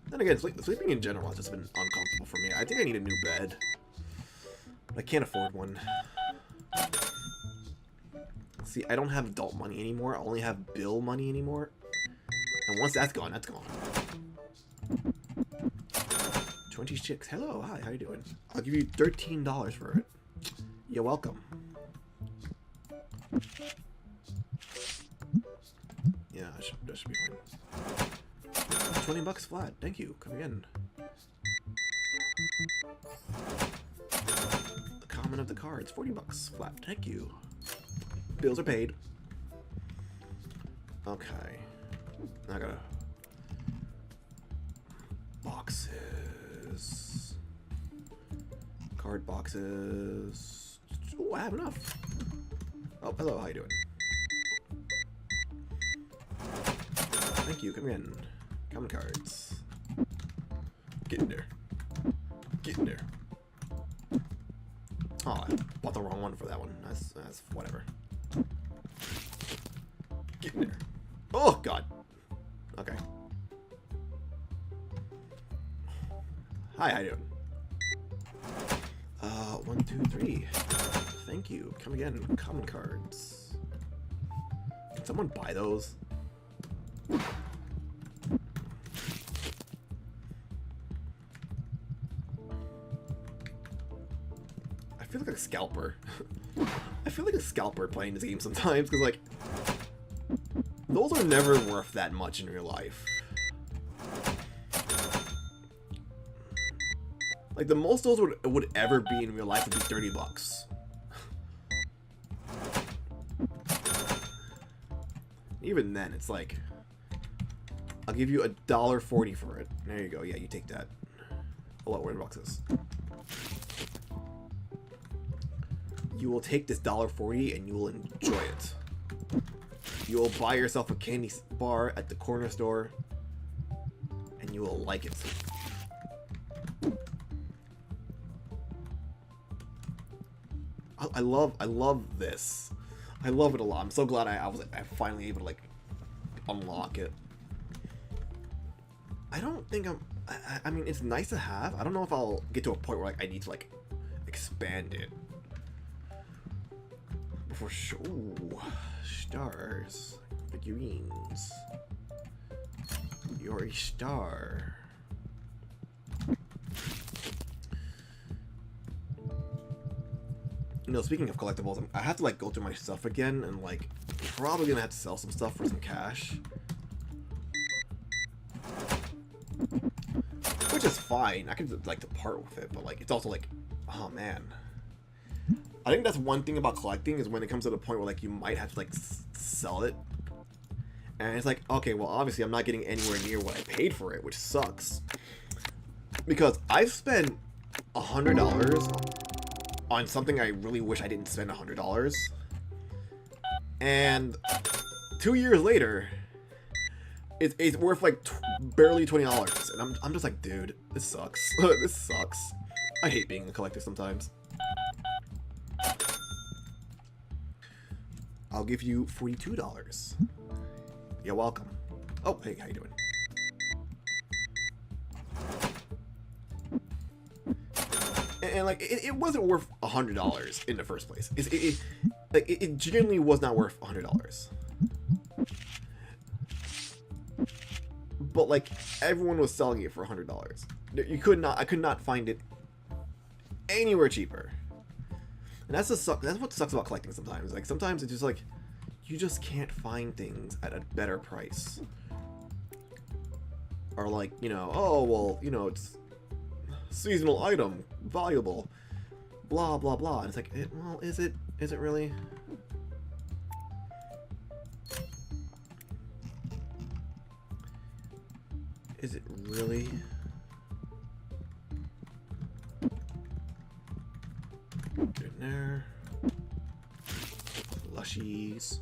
Then again, sleeping in general has just been uncomfortable for me. I think I need a new bed. But I can't afford one. See, I don't have adult money anymore. I only have bill money anymore. And once that's gone, that's gone. 20 chicks. Hello, hi, how you doing? I'll give you $13 for it. You're welcome. Yeah, that should be fine. 20 bucks flat. Thank you. Come again. The common of the cards. 40 bucks flat. Thank you. Bills are paid. Okay. I gotta... Boxes. Card boxes. Oh, I have enough. Oh, hello. How you doing? Thank you. Come in. Common cards. Get in there. Get in there. Oh, I bought the wrong one for that one. That's whatever. Get in there. Oh, God. Okay. Hi, how you doing? 1, 2, 3. Thank you. Come again. Common cards. Can someone buy those? I feel like a scalper. I feel like a scalper playing this game sometimes, because, like, those are never worth that much in real life. Like, the most those would ever be in real life would be 30 bucks. Even then, it's like, I'll give you $1.40 for it. There you go. Yeah, you take that. Oh, what were the boxes? You will take this $1.40 and you will enjoy it. You will buy yourself a candy bar at the corner store, and you will like it. I love this. I love it a lot. I'm so glad I was finally able to, like, unlock it. I don't think I mean, it's nice to have. I don't know if I'll get to a point where, like, I need to, like, expand it. For sure. Ooh, stars. Figurines. You're a star. You know, speaking of collectibles, I have to, like, go through my stuff again, and, like, probably gonna have to sell some stuff for some cash. Which is fine. I could, like, depart with it, but, like, it's also, like, oh, man. I think that's one thing about collecting, is when it comes to the point where, like, you might have to, like, sell it. And it's like, okay, well, obviously I'm not getting anywhere near what I paid for it, which sucks. Because I've spent $100 on something I really wish I didn't spend $100. And 2 years later, it's worth, like, barely $20. And I'm just like, dude, this sucks. This sucks. I hate being a collector sometimes. I'll give you $42. You're welcome. Oh, hey, how you doing? And like, it wasn't worth $100 in the first place. It genuinely was not worth $100. But, like, everyone was selling it for $100. I could not find it anywhere cheaper. And that's what sucks about collecting sometimes. Like, sometimes it's just like, you just can't find things at a better price. Or, like, you know, oh, well, you know, it's seasonal item, valuable, blah, blah, blah. And it's like, well, is it really? Is it really? Get in there. Plushies.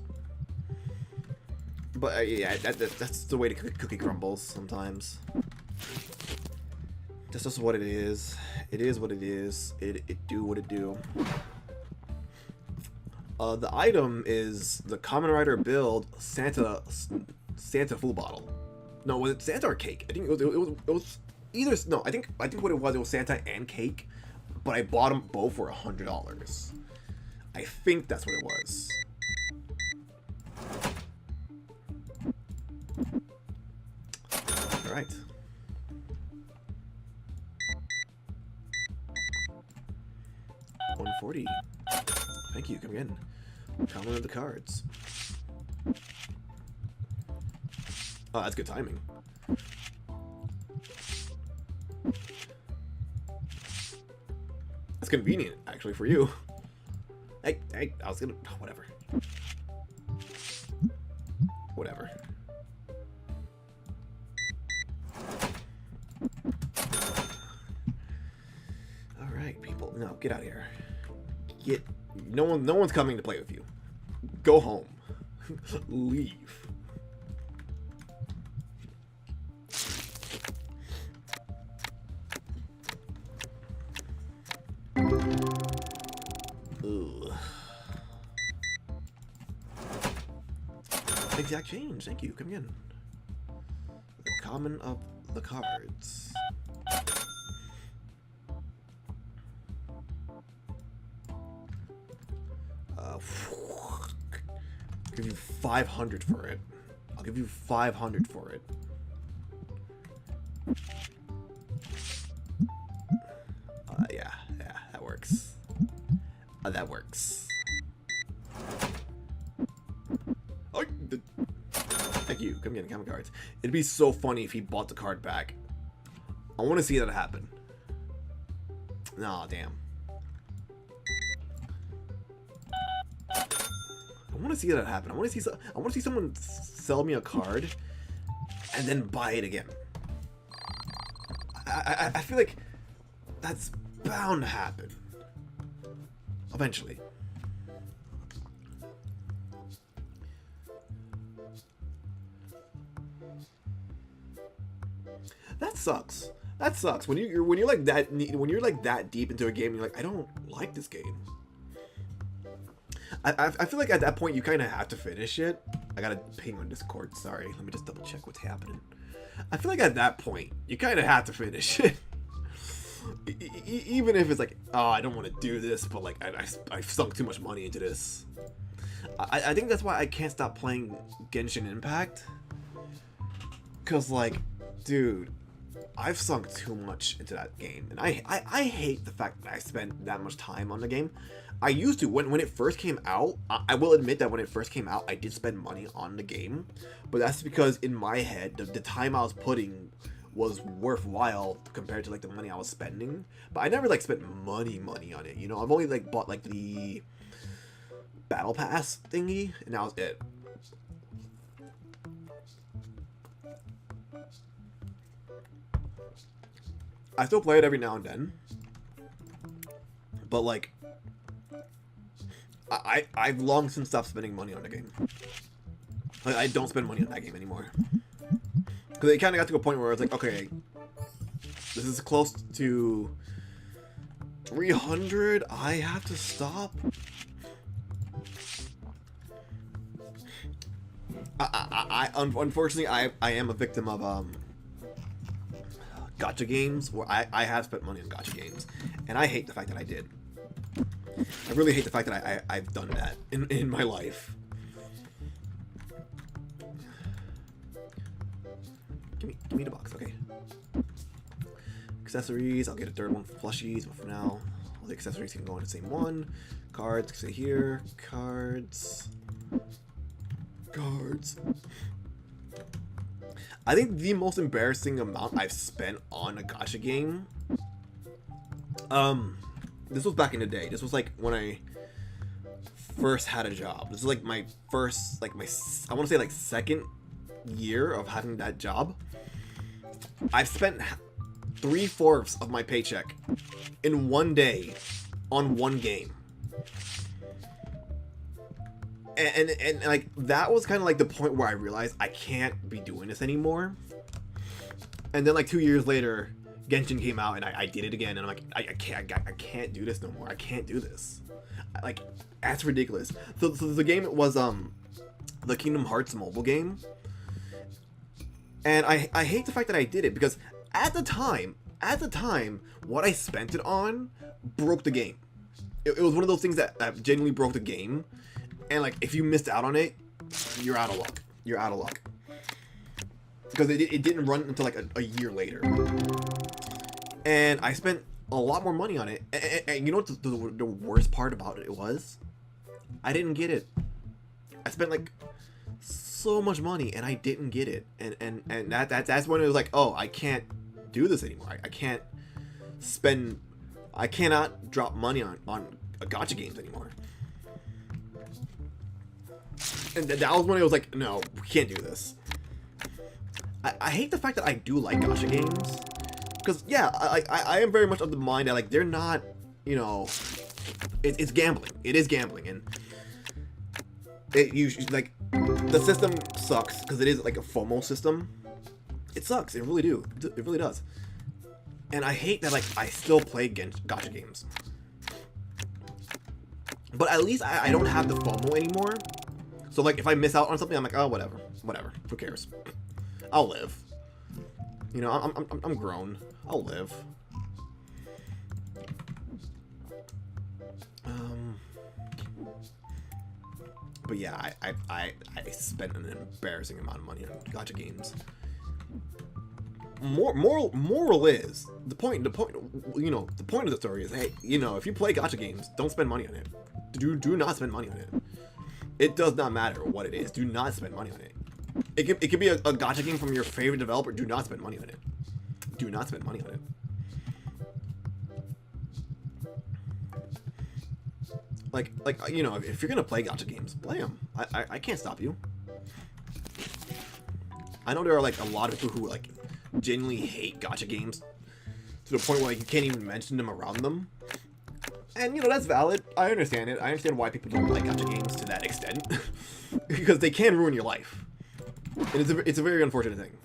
But yeah, that's the way to cookie crumbles sometimes. That's just what it is. It is what it is. It do what it do. The item is the Kamen Rider build Santa food bottle. No, was it Santa or cake? I think it was either. No, I think what it was Santa and cake. But I bought them both for $100. I think that's what it was. right. $140. Thank you. Come again. Common of the cards. Oh, that's good timing. That's convenient, actually, for you. Hey, I was gonna... whatever. Whatever. Alright, people. No, get out of here. No one's coming to play with you. Go home. Leave. Ugh. Exact change. Thank you. Come again. The common of the cards. I'll give you 500 for it. I'll give you 500 for it. Yeah, that works. That works. Oh, thank you. Come get common cards. It'd be so funny if he bought the card back. I want to see that happen. Nah, damn. I want to see that happen. I want to see someone sell me a card and then buy it again. I feel like that's bound to happen eventually. That sucks. That sucks when you're like that deep into a game. And you're like, I don't like this game. I feel like at that point you kind of have to finish it. I gotta ping on Discord. Sorry, let me just double check what's happening. I feel like at that point you kind of have to finish it. Even if it's like, oh, I don't want to do this, but like I've sunk too much money into this. I think that's why I can't stop playing Genshin Impact. Cause like, dude, I've sunk too much into that game, and I hate the fact that I spent that much time on the game. I used to when it first came out. I will admit that when it first came out, I did spend money on the game, but that's because in my head the time I was putting was worthwhile compared to like the money I was spending. But I never like spent money on it. You know, I've only like bought like the battle pass thingy, and that was it. I still play it every now and then, but like I've long since stopped spending money on the game. Like, I don't spend money on that game anymore. Because it kind of got to a point where I was like, okay, this is close to 300. I have to stop. Unfortunately, I am a victim of gacha games where I have spent money on gacha games, and I hate the fact that I did. I really hate the fact that I've done that in my life. Give me the box, okay. Accessories, I'll get a third one for plushies, but for now, all the accessories can go in the same one. Cards, stay here. Cards. I think the most embarrassing amount I've spent on a gacha game, this was back in the day. This was like when I first had a job. This is like my first, like I want to say like second year of having that job. I've spent 3/4 of my paycheck in one day on one game. And like that was kind of like the point where I realized I can't be doing this anymore. And then like 2 years later, Genshin came out and I did it again, and I'm like, I can't do this no more. I can't do this. Like, that's ridiculous. So the game was the Kingdom Hearts mobile game, and I hate the fact that I did it because at the time what I spent it on broke the game. It was one of those things that genuinely broke the game. And like, if you missed out on it, you're out of luck. You're out of luck. because it didn't run until like a year later, and I spent a lot more money on it. And you know what the worst part about it was? I didn't get it. I spent like so much money and I didn't get it, and that's when it was like, oh, I can't do this anymore. I cannot drop money on gacha games anymore. And that was when it was like, no, we can't do this. I hate the fact that I do like gacha games, because yeah, I am very much of the mind that like they're not, you know, it's gambling. It is gambling, and it usually like the system sucks because it is like a FOMO system. It sucks. It really do. It really does. And I hate that like I still play gacha games. But at least I don't have the FOMO anymore. So like if I miss out on something, I'm like, oh, whatever. Who cares? I'll live. You know, I'm grown. I'll live. But yeah, I spent an embarrassing amount of money on gacha games. Moral is the point. You know, the point of the story is, hey, you know, if you play gacha games, don't spend money on it. Do not spend money on it. It does not matter what it is. Do not spend money on it. It could be a gacha game from your favorite developer. Do not spend money on it. Do not spend money on it. Like you know, if you're gonna play gacha games, play them. I can't stop you. I know there are like a lot of people who like genuinely hate gacha games to the point where like, you can't even mention them around them. And you know, that's valid. I understand it. I understand why people don't like gacha games to that extent. Because they can ruin your life. And it's a very unfortunate thing.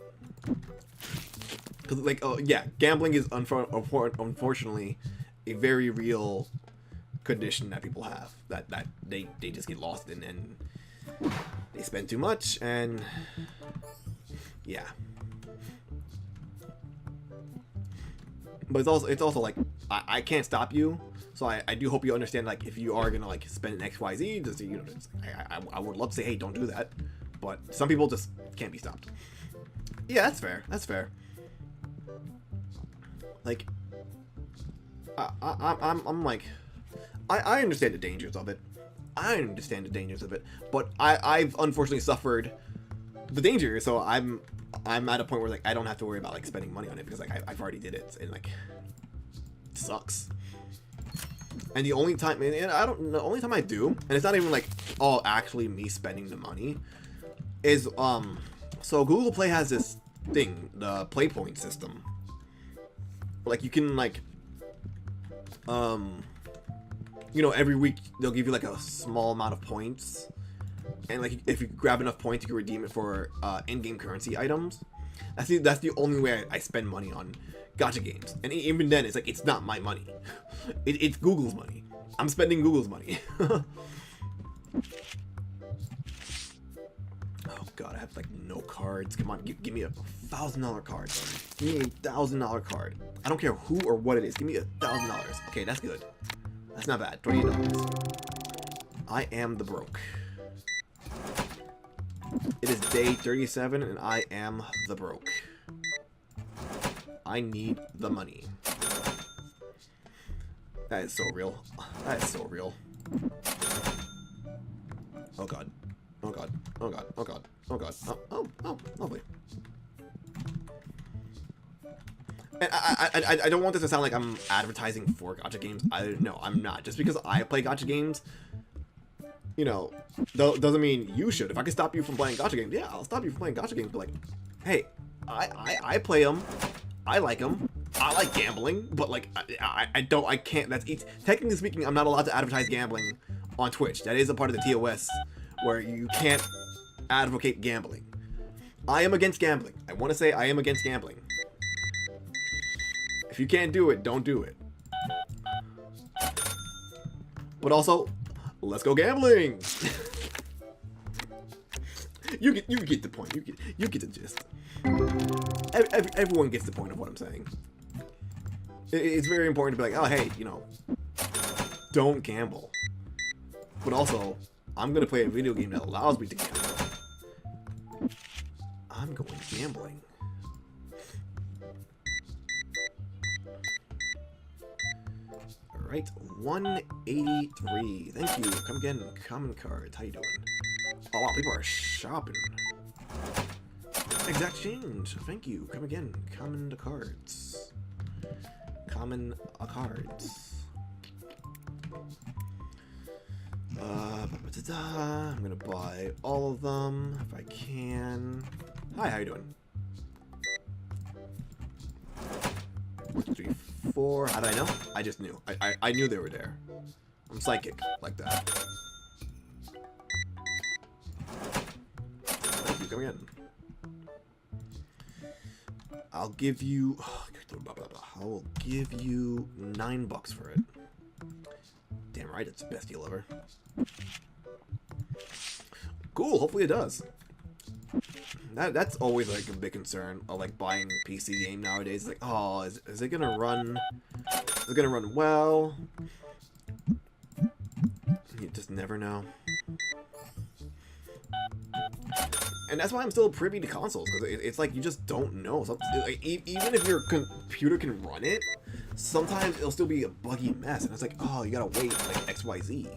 Because like, oh yeah, gambling is unfortunately a very real condition that people have. That they just get lost in, and they spend too much, and yeah. But it's also like I can't stop you, so I do hope you understand. Like if you are gonna like spend XYZ, just, you know, I would love to say, hey, don't do that, but some people just can't be stopped. Yeah, that's fair. That's fair. Like I'm like I understand the dangers of it. I understand the dangers of it, but I've unfortunately suffered the danger, so I'm at a point where like I don't have to worry about like spending money on it because like I've already did it, and like it sucks. And the only time, the only time I do, and it's not even like actually me spending the money, is so Google Play has this thing, the Play Point system. Like you can like you know, every week they'll give you like a small amount of points, and like if you grab enough points, you can redeem it for in-game currency items. That's the only way I spend money on gacha games, and even then, it's like it's not my money. It's Google's money. I'm spending Google's money. Oh god, I have like no cards. Come on, give me a $1,000 card. Give me a $1,000 card. I don't care who or what it is. Give me $1,000. Okay, that's good. That's not bad. $28. I am the broke. It is day 37 and I am the broke. I need the money. That is so real. That is so real. Oh god. Oh god. Oh god. Oh god. Oh god. Oh, lovely. And I don't want this to sound like I'm advertising for gacha games. No, I'm not. Just because I play gacha games, you know, doesn't mean you should. If I can stop you from playing gacha games, yeah, I'll stop you from playing gacha games. But like, hey, I play them. I like them. I like gambling. But like, I can't. Technically speaking, I'm not allowed to advertise gambling on Twitch. That is a part of the TOS where you can't advocate gambling. I am against gambling. I want to say I am against gambling. If you can't do it, don't do it. But also, let's go gambling. you get the point. You get the gist. Everyone gets the point of what I'm saying. It's very important to be like, oh hey, you know, don't gamble. But also, I'm gonna play a video game that allows me to gamble. I'm going gambling. Alright, 183. Thank you. Come again, common cards. How you doing? Oh wow, people are shopping. Exact change. Thank you. Come again, common cards. Common cards. I'm gonna buy all of them if I can. Hi, how you doing? 1, 2, 3, 4. How did I know? I just knew. I knew they were there. I'm psychic like that. Thank you. Come again. I'll give you. I will give you $9 for it. Damn right, it's the best deal ever. Cool. Hopefully it does. That's always like a big concern of like buying a PC game nowadays. It's like, oh, is it gonna run? Is it gonna run well? You just never know. And that's why I'm still privy to consoles, because it's like you just don't know. Like, even if your computer can run it, sometimes it'll still be a buggy mess, and it's like, oh, you gotta wait like XYZ.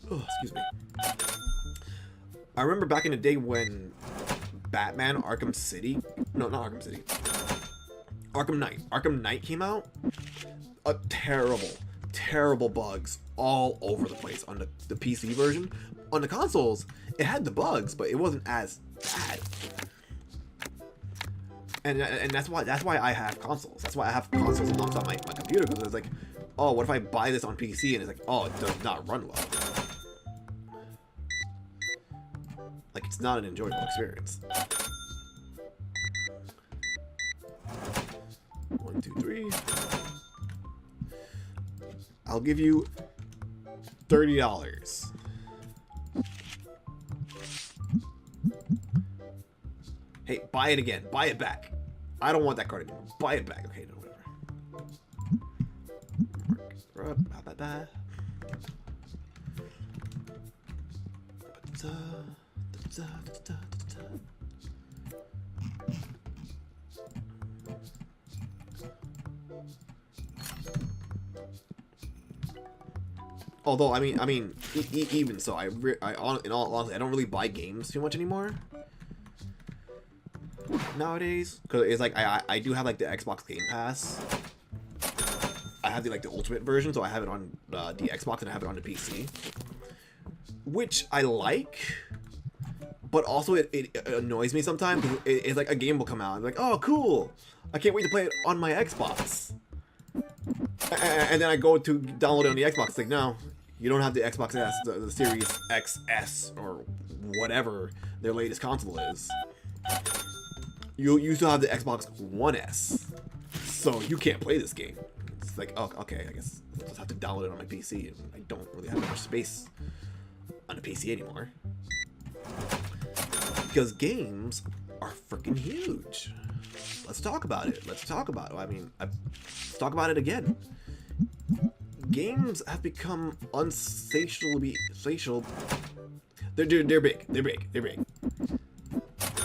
Oh, excuse me. I remember back in the day when Batman Arkham City, no, not Arkham City, Arkham Knight came out. Terrible bugs all over the place on the PC version. On the consoles, it had the bugs, but it wasn't as bad. And that's why I have consoles. That's why I have consoles alongside my computer, because it's like, oh, what if I buy this on PC and it's like, oh, it does not run well. Like, it's not an enjoyable experience. 1, 2, 3. I'll give you $30. Hey, buy it again. Buy it back. I don't want that card anymore. Buy it back. Okay, no, whatever. Although, I mean, even so, in all honesty, I don't really buy games too much anymore nowadays, because it's like I do have like the Xbox Game Pass. I have the Ultimate version, so I have it on the Xbox and I have it on the PC, which I like, but also it annoys me sometimes. It's like a game will come out and be like, oh cool, I can't wait to play it on my Xbox, and then I go to download it on the Xbox. It's like, no, you don't have the Xbox S, the Series XS or whatever their latest console is. You still have the Xbox One S, so you can't play this game. It's like, oh, okay, I guess I'll just have to download it on my PC, and I don't really have much space on the PC anymore. Because games are freaking huge. Let's talk about it. Let's talk about it. I mean, let's talk about it again. Games have become unsatiably satiable. They're big. They're big.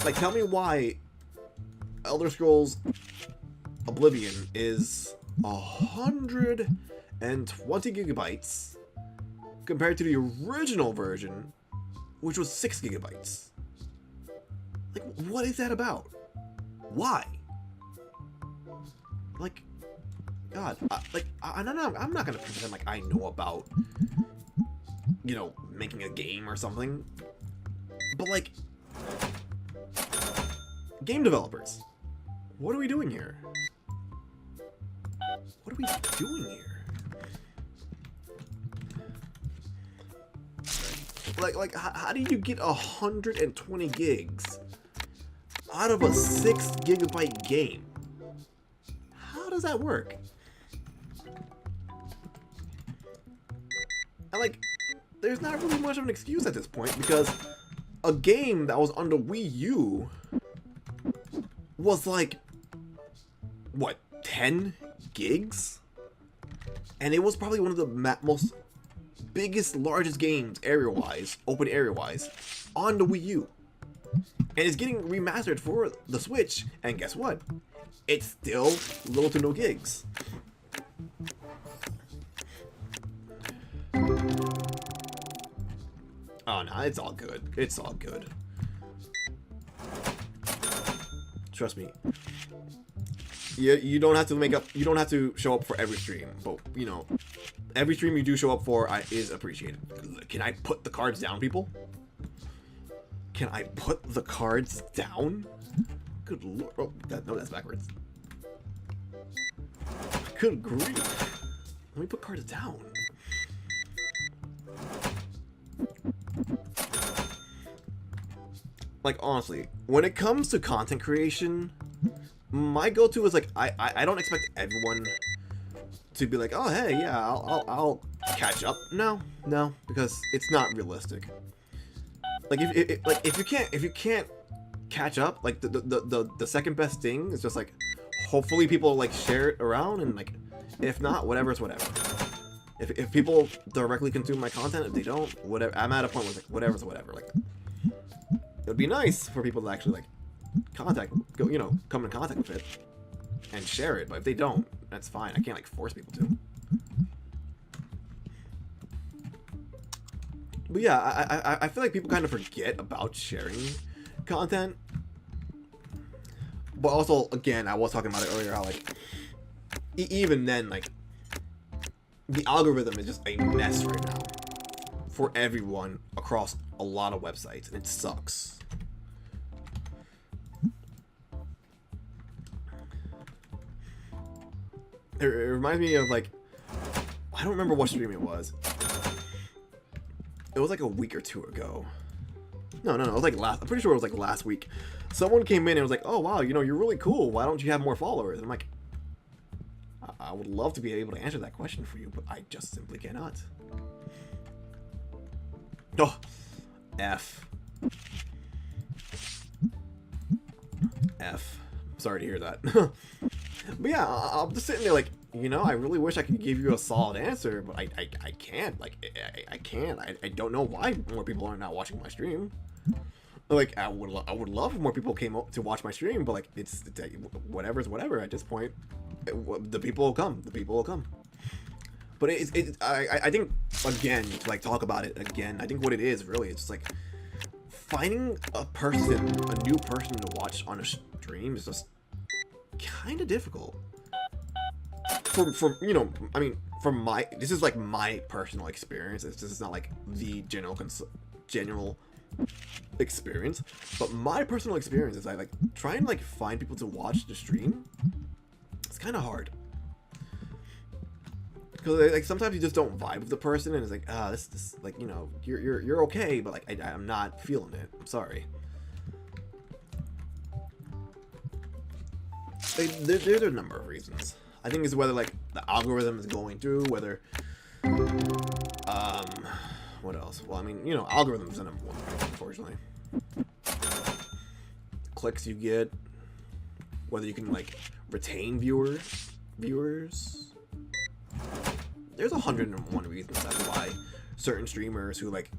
Like, tell me why Elder Scrolls Oblivion is 120 gigabytes compared to the original version, which was 6 gigabytes. Like, what is that about? Why? Like, God, I'm not gonna pretend like I know about, you know, making a game or something, but like, game developers, what are we doing here? What are we doing here? Like, how do you get 120 gigs out of a 6 gigabyte game? How does that work? And like, there's not really much of an excuse at this point, because a game that was on the Wii U was like, what, 10 gigs? And it was probably one of the most biggest, largest games area-wise, open area-wise, on the Wii U. And it's getting remastered for the Switch, and guess what? It's still little to no gigs. Oh no, it's all good. It's all good. Trust me. You don't have to you don't have to show up for every stream, but you know, every stream you do show up for is appreciated. Can I put the cards down, people? Can I put the cards down? Good lord. Oh, no, that's backwards. Good grief. Let me put cards down. Like, honestly, when it comes to content creation, my go-to is like, I don't expect everyone to be like, oh, hey, yeah, I'll catch up. No, because it's not realistic. Like, if you can't catch up, like the second best thing is just like, hopefully people like share it around, and like, if not, whatever's whatever. If people directly consume my content, if they don't, whatever. I'm at a point where like, whatever's whatever. Like, it would be nice for people to actually like come in contact with it and share it. But if they don't, that's fine. I can't like force people to. But yeah, I feel like people kind of forget about sharing content. But also, again, I was talking about it earlier, how like even then, like, the algorithm is just a mess right now for everyone across a lot of websites, and it sucks. It reminds me of like, I don't remember what stream it was. It was like a week or two ago. No, it was like I'm pretty sure it was like last week. Someone came in and was like, oh wow, you know, you're really cool. Why don't you have more followers? And I'm like, I would love to be able to answer that question for you, but I just simply cannot. Oh, F. Sorry to hear that. But yeah, I'm just sitting there like, you know, I really wish I could give you a solid answer, but I can't. Like, I can't. I don't know why more people are not watching my stream. Like, I would love if more people came up to watch my stream, but like, it's whatever's whatever at this point. The people will come. The people will come. But I think, again, to like talk about it again, I think what it is really, it's just like finding a new person to watch on a stream is just kind of difficult. For you know, I mean, this is like my personal experience. This is not like the general experience, but my personal experience is I like try and like find people to watch the stream. It's kind of hard because like sometimes you just don't vibe with the person, and it's like, this like, you know, you're okay, but like I'm not feeling it. I'm sorry. There's a number of reasons. I think it's whether like the algorithm is going through, whether what else? Well, I mean, you know, algorithms are number one, unfortunately. Clicks you get, whether you can like retain viewers. There's 101 reasons that's why certain streamers who like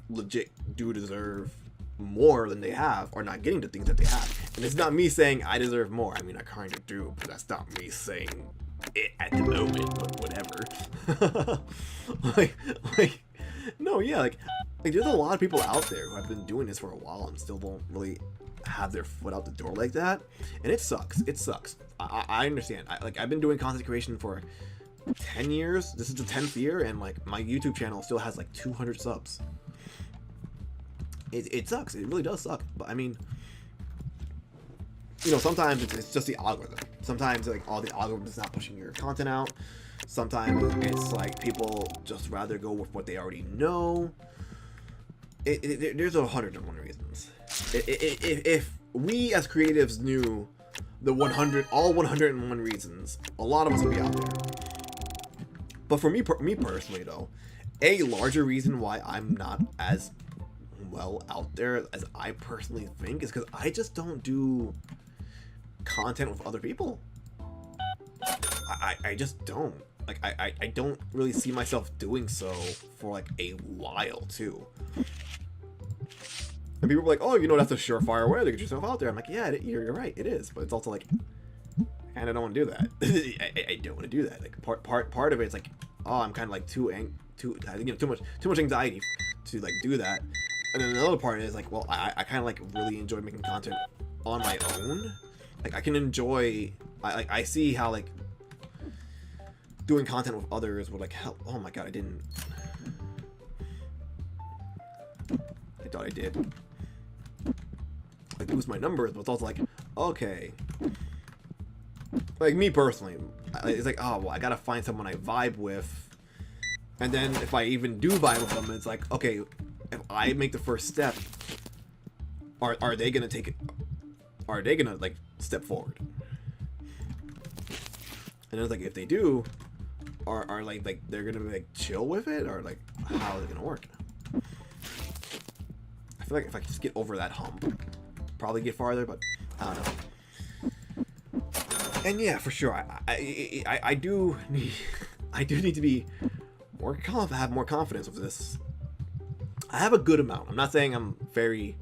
legit do deserve more than they have are not getting the things that they have. And it's not me saying I deserve more. I mean, I kind of do, but that's not me saying it at the moment, but whatever. like no, yeah, like there's a lot of people out there who have been doing this for a while and still don't really have their foot out the door like that, and it sucks. I understand. I've been doing content creation for 10 years. This is the 10th year, and like my YouTube channel still has like 200 subs. It sucks. It really does suck. But I mean, you know, sometimes it's just the algorithm. Sometimes like all the algorithm is not pushing your content out. Sometimes it's like people just rather go with what they already know. There's 101 reasons. If we as creatives knew all 101 reasons, a lot of us would be out there. But for me personally, though, a larger reason why I'm not as well out there as I personally think is because I just don't do content with other people. I just don't. Like, I don't really see myself doing so for like a while too. And people were like, oh, you know, that's a surefire way to get yourself out there. I'm like, yeah, you're right, it is. But it's also like, I kind of don't want to do that. I don't want to do that. Like part of it, it's like, oh, I'm kind of like too much anxiety to like do that. And then another part is like, well, I kind of like really enjoy making content on my own. Like I can enjoy. I see how like doing content with others would like help. Oh my god, I didn't. I thought I did. Like boost my numbers, but it's also like, okay. Like me personally, it's like, oh well, I gotta find someone I vibe with, and then if I even do vibe with them, it's like, okay, if I make the first step, are they gonna take it? Are they gonna like step forward? And it's like, if they do, are like they're gonna be like chill with it, or like how is it gonna work? I feel like if I just get over that hump, probably get farther, but I don't know. And yeah, for sure, I do need to be have more confidence with this. I have a good amount. I'm not saying I'm very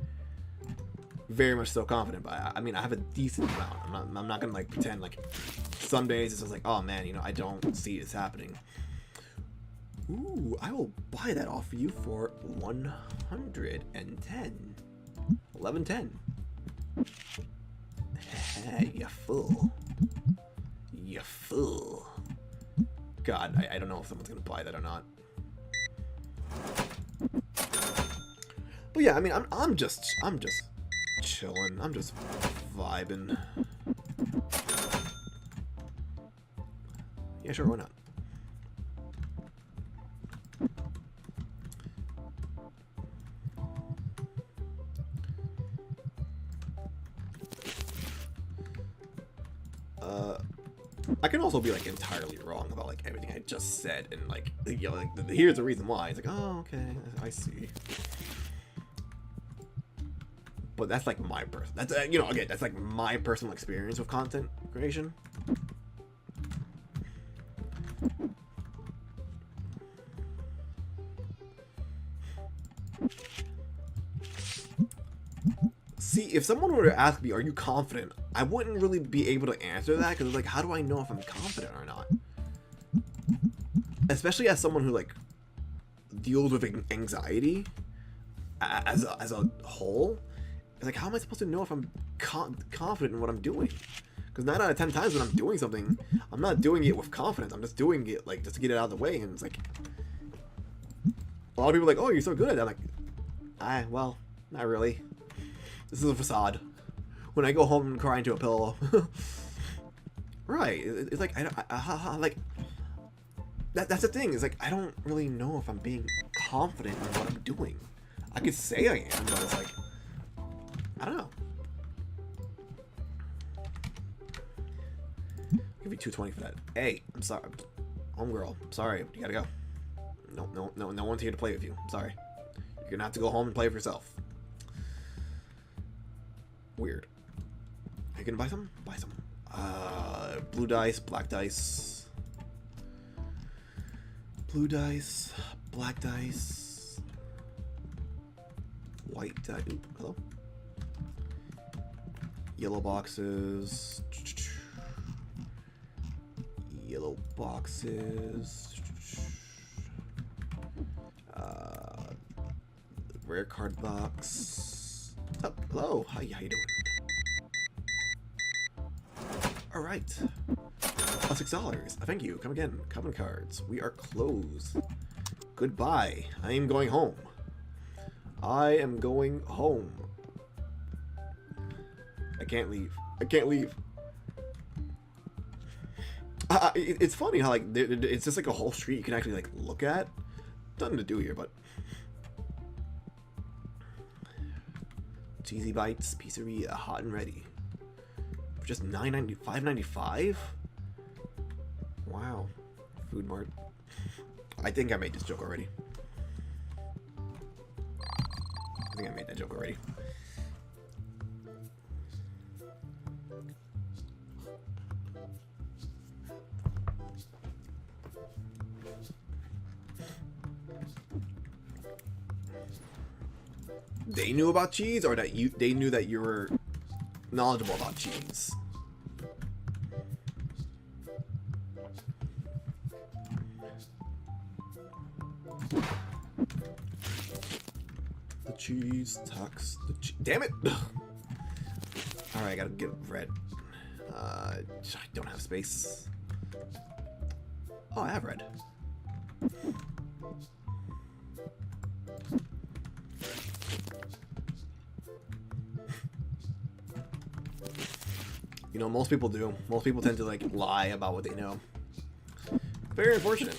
much so confident, but I mean I have a decent amount. I'm not gonna like pretend like some days it's just like, oh man, you know, I don't see this happening. Ooh, I will buy that off of you for 110. 1110. Hey, you fool. You fool. God, I don't know if someone's gonna buy that or not. But yeah, I mean, I'm just chilling. I'm just vibing. Yeah, sure, why not? I can also be like entirely wrong about like everything I just said, and like, you know, like here's the reason why. It's like, oh, okay, I see. But that's like my that's you know, again, that's like my personal experience with content creation. See, if someone were to ask me, are you confident? I wouldn't really be able to answer that, because it's like, how do I know if I'm confident or not? Especially as someone who like deals with anxiety as a whole. It's like, how am I supposed to know if I'm confident in what I'm doing? Because 9 out of 10 times when I'm doing something, I'm not doing it with confidence. I'm just doing it like just to get it out of the way. And it's like, a lot of people are like, oh, you're so good at that. I'm like, well, not really. This is a facade. When I go home and cry into a pillow. Right. It's like, like, that's the thing. It's like, I don't really know if I'm being confident in what I'm doing. I could say I am, but it's like, I don't know. I'll give you 220 for that. Hey, I'm sorry. Homegirl, I'm sorry. You gotta go. No one's here to play with you. I'm sorry. You're gonna have to go home and play with yourself. Weird. Are you gonna buy some? Buy some. Blue dice, black dice. Blue dice, black dice. White dice. Ooh, hello. Yellow boxes. Yellow boxes. Rare card box. Oh, hello. How you doing? All right. $6. Thank you. Come again. Common cards. We are closed. Goodbye. I am going home. I am going home. I can't leave. I can't leave. It's funny how like it's just like a whole street you can actually like look at. Nothing to do here, but Cheesy Bites Pizzeria, hot and ready for just $5.95. Wow, Food Mart. I think I made this joke already. I think I made that joke already. they knew about cheese, or that they knew that you were knowledgeable about cheese? The cheese tax. Damn it! Alright, I gotta get red. I don't have space. Oh, I have red. You know, most people do. Most people tend to, like, lie about what they know. Very unfortunate.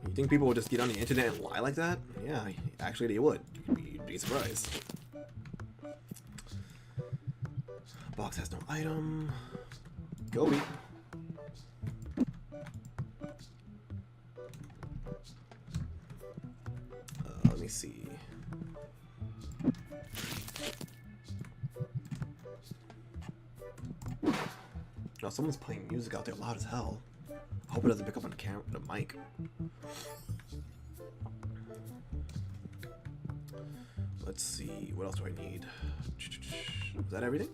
You think people would just get on the internet and lie like that? Yeah, actually they would. You'd be surprised. Box has no item. Gobi. Let me see. Oh, someone's playing music out there loud as hell. I hope it doesn't pick up on the mic. Let's see, what else do I need? Is that everything?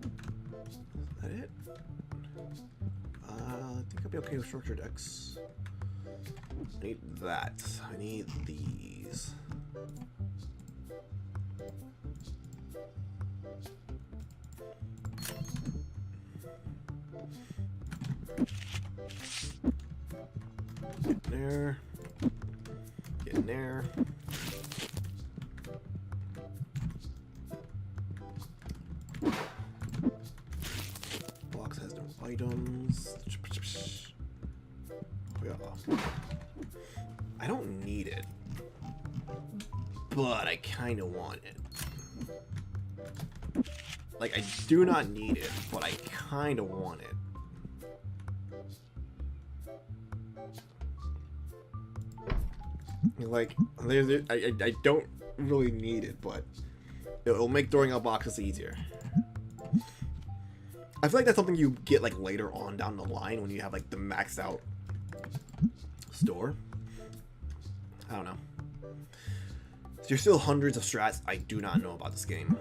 Is that it? I think I'll be okay with structured X. I need that. I need these. Get in there. Get in there. Box has no items. Yeah. I don't need it, but I kind of want it. Like, I do not need it, but I kind of want it. Like, I don't really need it, but it'll make throwing out boxes easier. I feel like that's something you get, like, later on down the line when you have, like, the maxed out store. I don't know. There's still hundreds of strats I do not know about this game.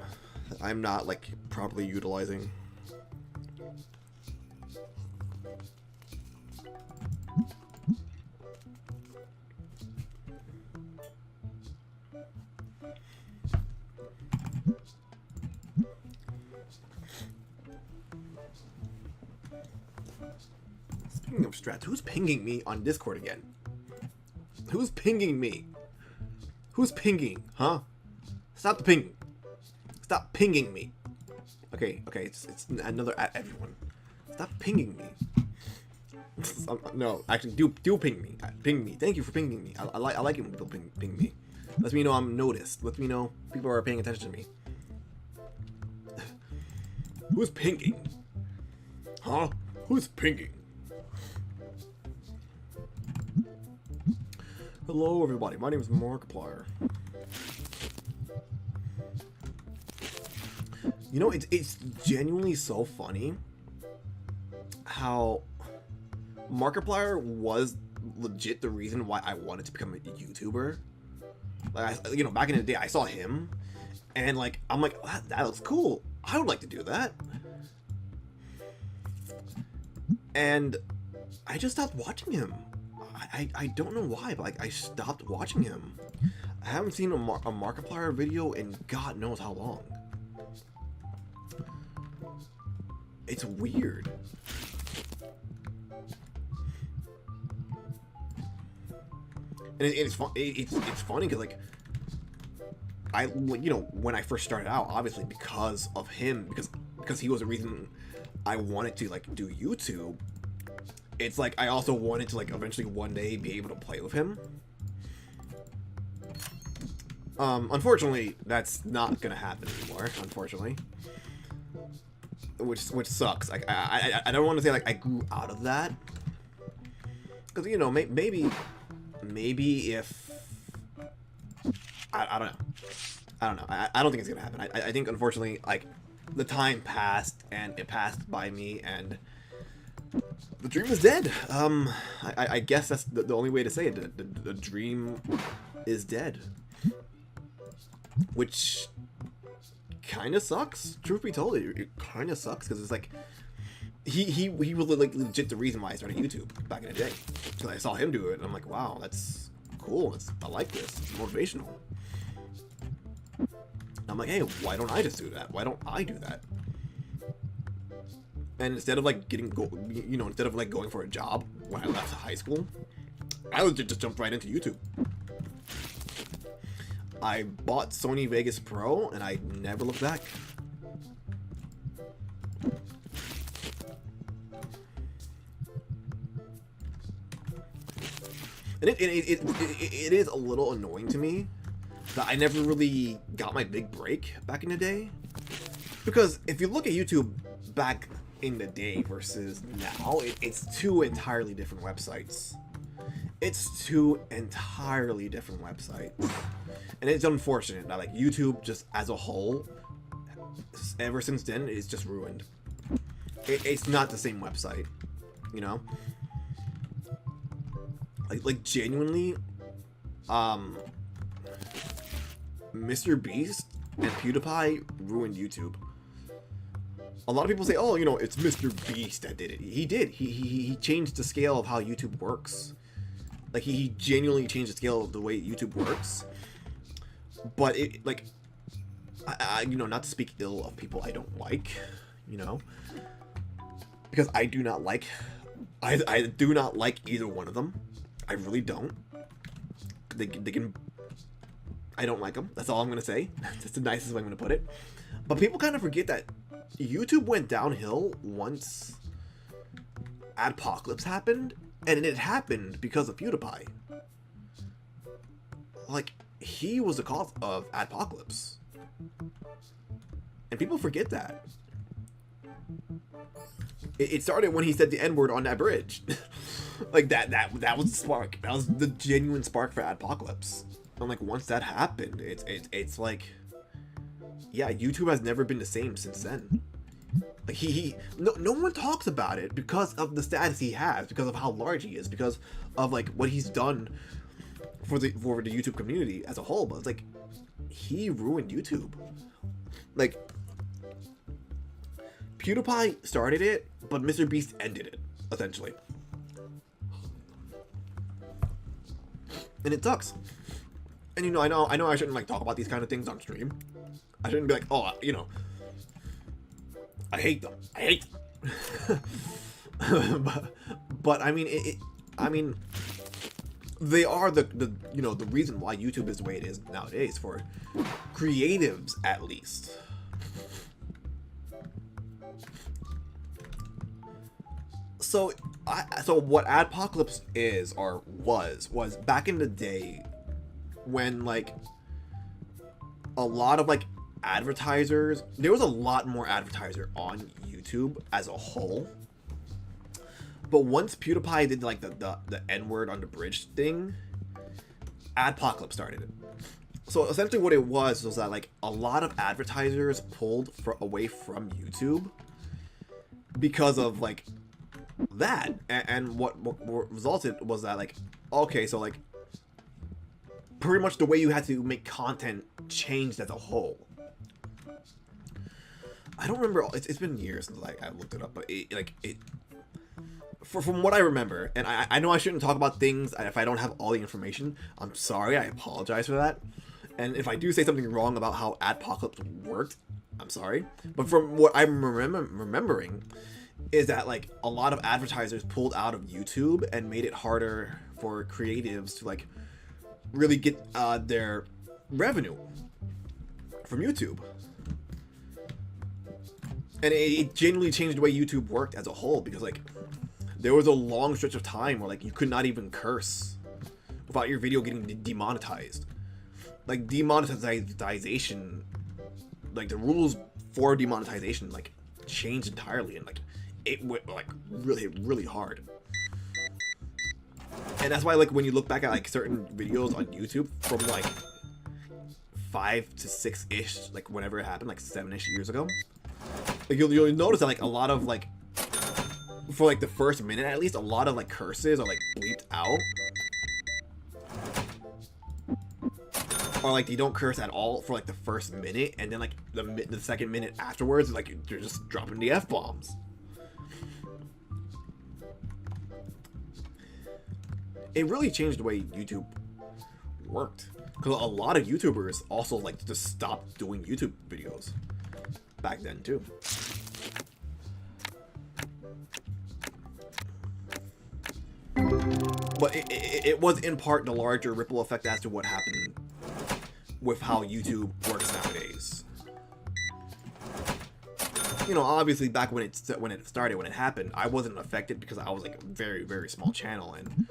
I'm not, like, properly utilizing. Speaking of strats, who's pinging me on Discord again? Who's pinging me? Who's pinging? Huh? Stop the pinging. Stop pinging me. Okay, it's another at everyone. Stop pinging me. No, actually, do ping me. Ping me. Thank you for pinging me. I like it when people ping me. Lets me know I'm noticed. Lets me know people are paying attention to me. Who's pinging? Huh? Who's pinging? Hello, everybody. My name is Markiplier. You know, it's genuinely so funny how Markiplier was legit the reason why I wanted to become a YouTuber. Like, you know, back in the day, I saw him, and like, I'm like, that looks cool. I would like to do that. And I just stopped watching him. I don't know why, but like, I stopped watching him. I haven't seen a Markiplier video in God knows how long. It's weird. And it's fun. It's funny because like, you know, when I first started out, obviously because of him, because he was the reason I wanted to like do YouTube. It's like I also wanted to like eventually one day be able to play with him. Unfortunately, that's not gonna happen anymore. Unfortunately, which sucks. Like I don't want to say like I grew out of that, because you know maybe if I don't know. I don't think it's gonna happen. I think unfortunately like the time passed and it passed by me, and The dream is dead. I guess that's the only way to say it. The dream is dead. Which kind of sucks. Truth be told, it kind of sucks because it's like he was like legit the reason why I started YouTube back in the day. Because I saw him do it and I'm like, wow, that's cool. I like this. It's motivational. I'm like, hey, why don't I just do that? Why don't I do that? And instead of like instead of like going for a job when I left high school, I would just jump right into YouTube. I bought Sony Vegas Pro and I never looked back. And it is a little annoying to me that I never really got my big break back in the day. Because if you look at YouTube back in the day versus now, it's two entirely different websites. It's two entirely different websites. And it's unfortunate that like YouTube just as a whole, ever since then, is just ruined. It's not the same website, you know? Like genuinely, Mr. Beast and PewDiePie ruined YouTube. A lot of people say, oh, you know, it's Mr. Beast that did it. He did. He changed the scale of how YouTube works. Like, he genuinely changed the scale of the way YouTube works. But it, like, I you know, not to speak ill of people I don't like, you know, because I do not like, I do not like either one of them. I really don't. They can, I don't like them. That's all I'm going to say. That's the nicest way I'm going to put it. But people kind of forget that YouTube went downhill once Adpocalypse happened, and it happened because of PewDiePie. Like, he was the cause of Adpocalypse. And people forget that. It started when he said the N-word on that bridge. Like, that was the spark. That was the genuine spark for Adpocalypse. And like, once that happened, it's like, yeah, YouTube has never been the same since then. Like, no one talks about it because of the status he has, because of how large he is, because of like what he's done for the YouTube community as a whole. But it's like, he ruined YouTube. Like, PewDiePie started it, but Mr. Beast ended it, essentially. And it sucks. And you know, I know I shouldn't like talk about these kind of things on stream. I shouldn't be like, oh, you know, I hate them. I hate them. but I mean, I mean, they are the you know, the reason why YouTube is the way it is nowadays, for creatives at least. So what Adpocalypse is, or was back in the day when like a lot of like advertisers, there was a lot more advertiser on YouTube as a whole. But once PewDiePie did like the N-word on the bridge thing, Adpocalypse started it. So essentially what it was that like a lot of advertisers pulled away from YouTube because of like that, and what resulted was that like, okay, so like pretty much the way you had to make content changed as a whole. I don't remember, it's been years since I looked it up, but from what I remember, and I know I shouldn't talk about things if I don't have all the information. I'm sorry, I apologize for that. And if I do say something wrong about how Adpocalypse worked, I'm sorry. But from what I'm remembering is that like a lot of advertisers pulled out of YouTube and made it harder for creatives to like really get their revenue from YouTube. And it genuinely changed the way YouTube worked as a whole, because like there was a long stretch of time where like you could not even curse without your video getting demonetized. Like demonetization, like the rules for demonetization like changed entirely, and like it went like really hard. And that's why like when you look back at like certain videos on YouTube from like 5 to 6-ish, like whenever it happened, like 7-ish years ago, like you'll notice that like a lot of like for like the first minute at least, a lot of like curses are like bleeped out. Or like they don't curse at all for like the first minute, and then like the second minute afterwards, like they're just dropping the F-bombs. It really changed the way YouTube worked, because a lot of YouTubers also like just stopped doing YouTube videos back then too. But it was in part the larger ripple effect as to what happened with how YouTube works nowadays. You know, obviously back when it started, when it happened, I wasn't affected because I was like a very, very small channel, and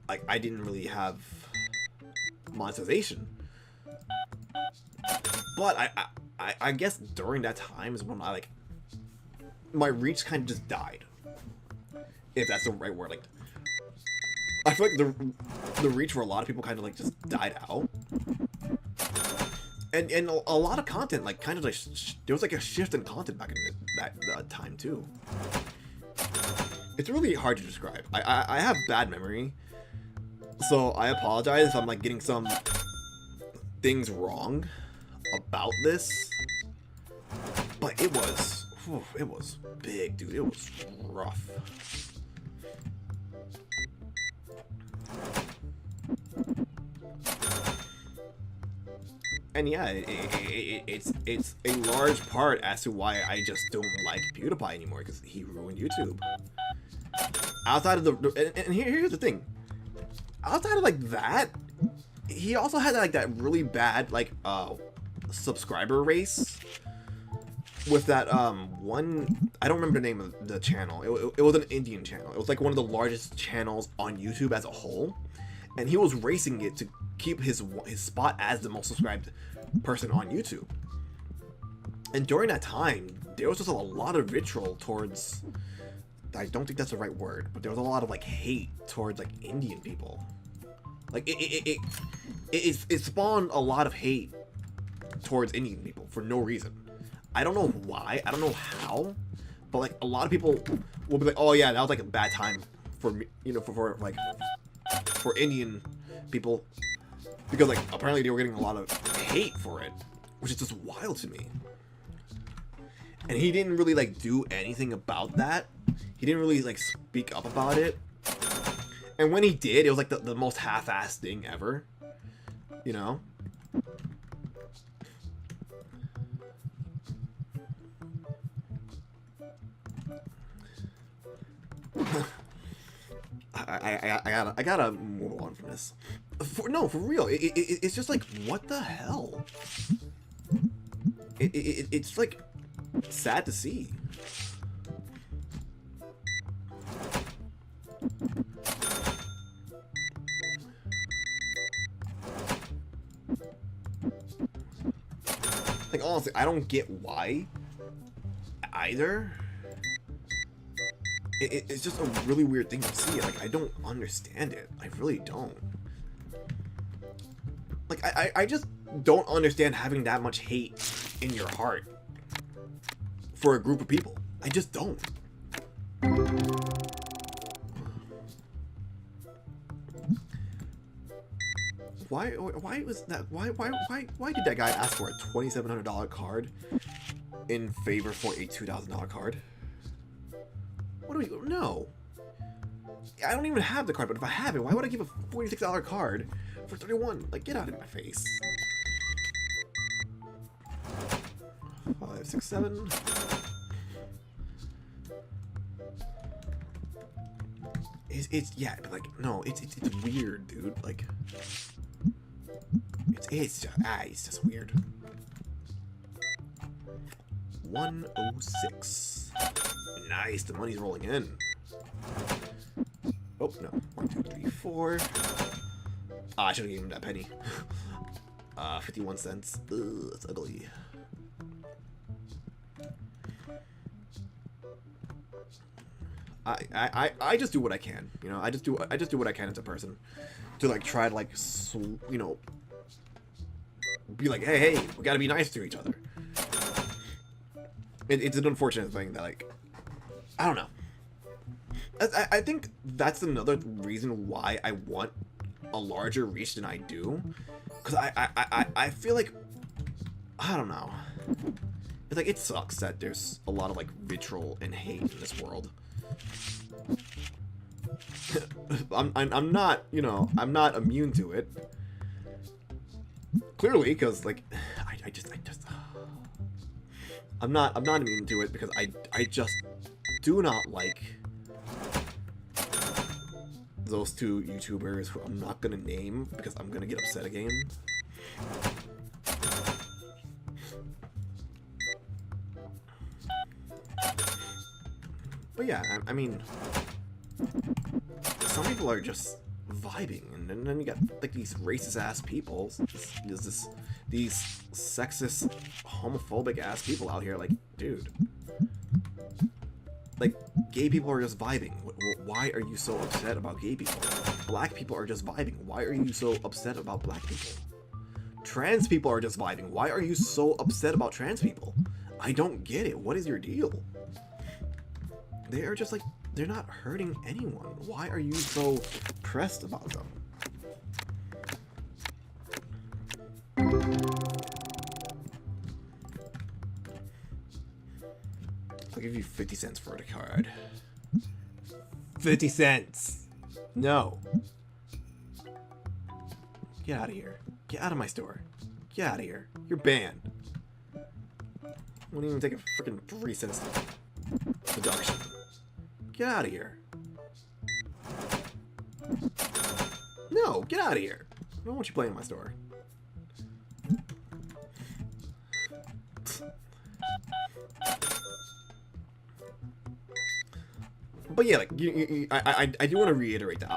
like I didn't really have monetization. But I guess during that time is when my reach kind of just died, if that's the right word. Like, I feel like the reach for a lot of people kind of like just died out. And a lot of content, like, kind of like, there was like a shift in content back in that time too. It's really hard to describe. I have bad memory, so I apologize if I'm like getting some things wrong about this. But it was big, dude. It was rough. And yeah, it's a large part as to why I just don't like PewDiePie anymore, because he ruined YouTube. Outside of and here's the thing. Outside of like that, he also had like that really bad like subscriber race with that one, I don't remember the name of the channel. It was an Indian channel. It was like one of the largest channels on YouTube as a whole, and he was racing it to keep his spot as the most subscribed person on YouTube. And during that time, there was just a lot of vitriol towards, I don't think that's the right word, but there was a lot of like hate towards like Indian people. Like it spawned a lot of hate towards Indian people for no reason. I don't know why, I don't know how, but like a lot of people will be like, oh yeah, that was like a bad time for me, you know, for Indian people, because like apparently they were getting a lot of hate for it, which is just wild to me. And he didn't really like do anything about that. He didn't really like speak up about it. And when he did, it was like the most half-assed thing ever, you know? I gotta move on from this. For real, it's just like, what the hell? It's like sad to see. Like honestly, I don't get why either. It's just a really weird thing to see. Like, I don't understand it. I really don't. Like, I just don't understand having that much hate in your heart for a group of people. I just don't. Why was that? Why did that guy ask for a $2,700 card in favor for a $2,000 card? What do we... No. I don't even have the card, but if I have it, why would I give a $46 card for 31? Like, get out of my face. 5, 6, 7. It's yeah, but like, no, it's weird, dude. Like, it's just weird. 106. Nice, the money's rolling in. Oh no, 1, 2, 3, 4. Ah, I should have given him that penny. 51 cents. Ugh, that's ugly. I just do what I can, you know. I just do what I can as a person to like try to like you know, be like, hey, we gotta be nice to each other. It's an unfortunate thing that like, I don't know. I think that's another reason why I want a larger reach than I do. Because I feel like, I don't know. It's like, it sucks that there's a lot of, like, vitriol and hate in this world. I'm not, you know, I'm not immune to it. Clearly, because, like, I just I'm not immune to it because I just do not like those two YouTubers who I'm not gonna name because I'm gonna get upset again. But yeah, I mean, some people are just vibing, and then you got like these racist ass people, these sexist, homophobic ass people out here. Like, dude, like, gay people are just vibing. Why are you so upset about gay people? Black people are just vibing. Why are you so upset about black people? Trans people are just vibing. Why are you so upset about trans people? I don't get it. What is your deal? They are just like, they're not hurting anyone. Why are you so pressed about them? I'll give you 50 cents for the card. 50 cents! No. Get out of here. Get out of my store. Get out of here. You're banned. Won't even take a freaking 3 cents deduction. Get out of here. No, get out of here. I don't want you playing in my store. But yeah, like, I do want to reiterate that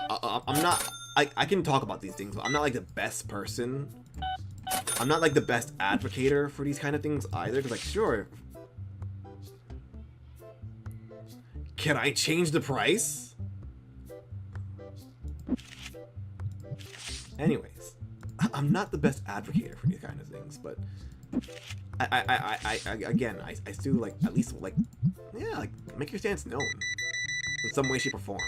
I'm not. I can talk about these things, but I'm not like the best person. I'm not like the best advocator for these kind of things either. Because, like, sure, can I change the price? Anyways, I'm not the best advocator for these kind of things, but again, I still, like, at least, like, yeah, like, make your stance known in some way, shape, or form.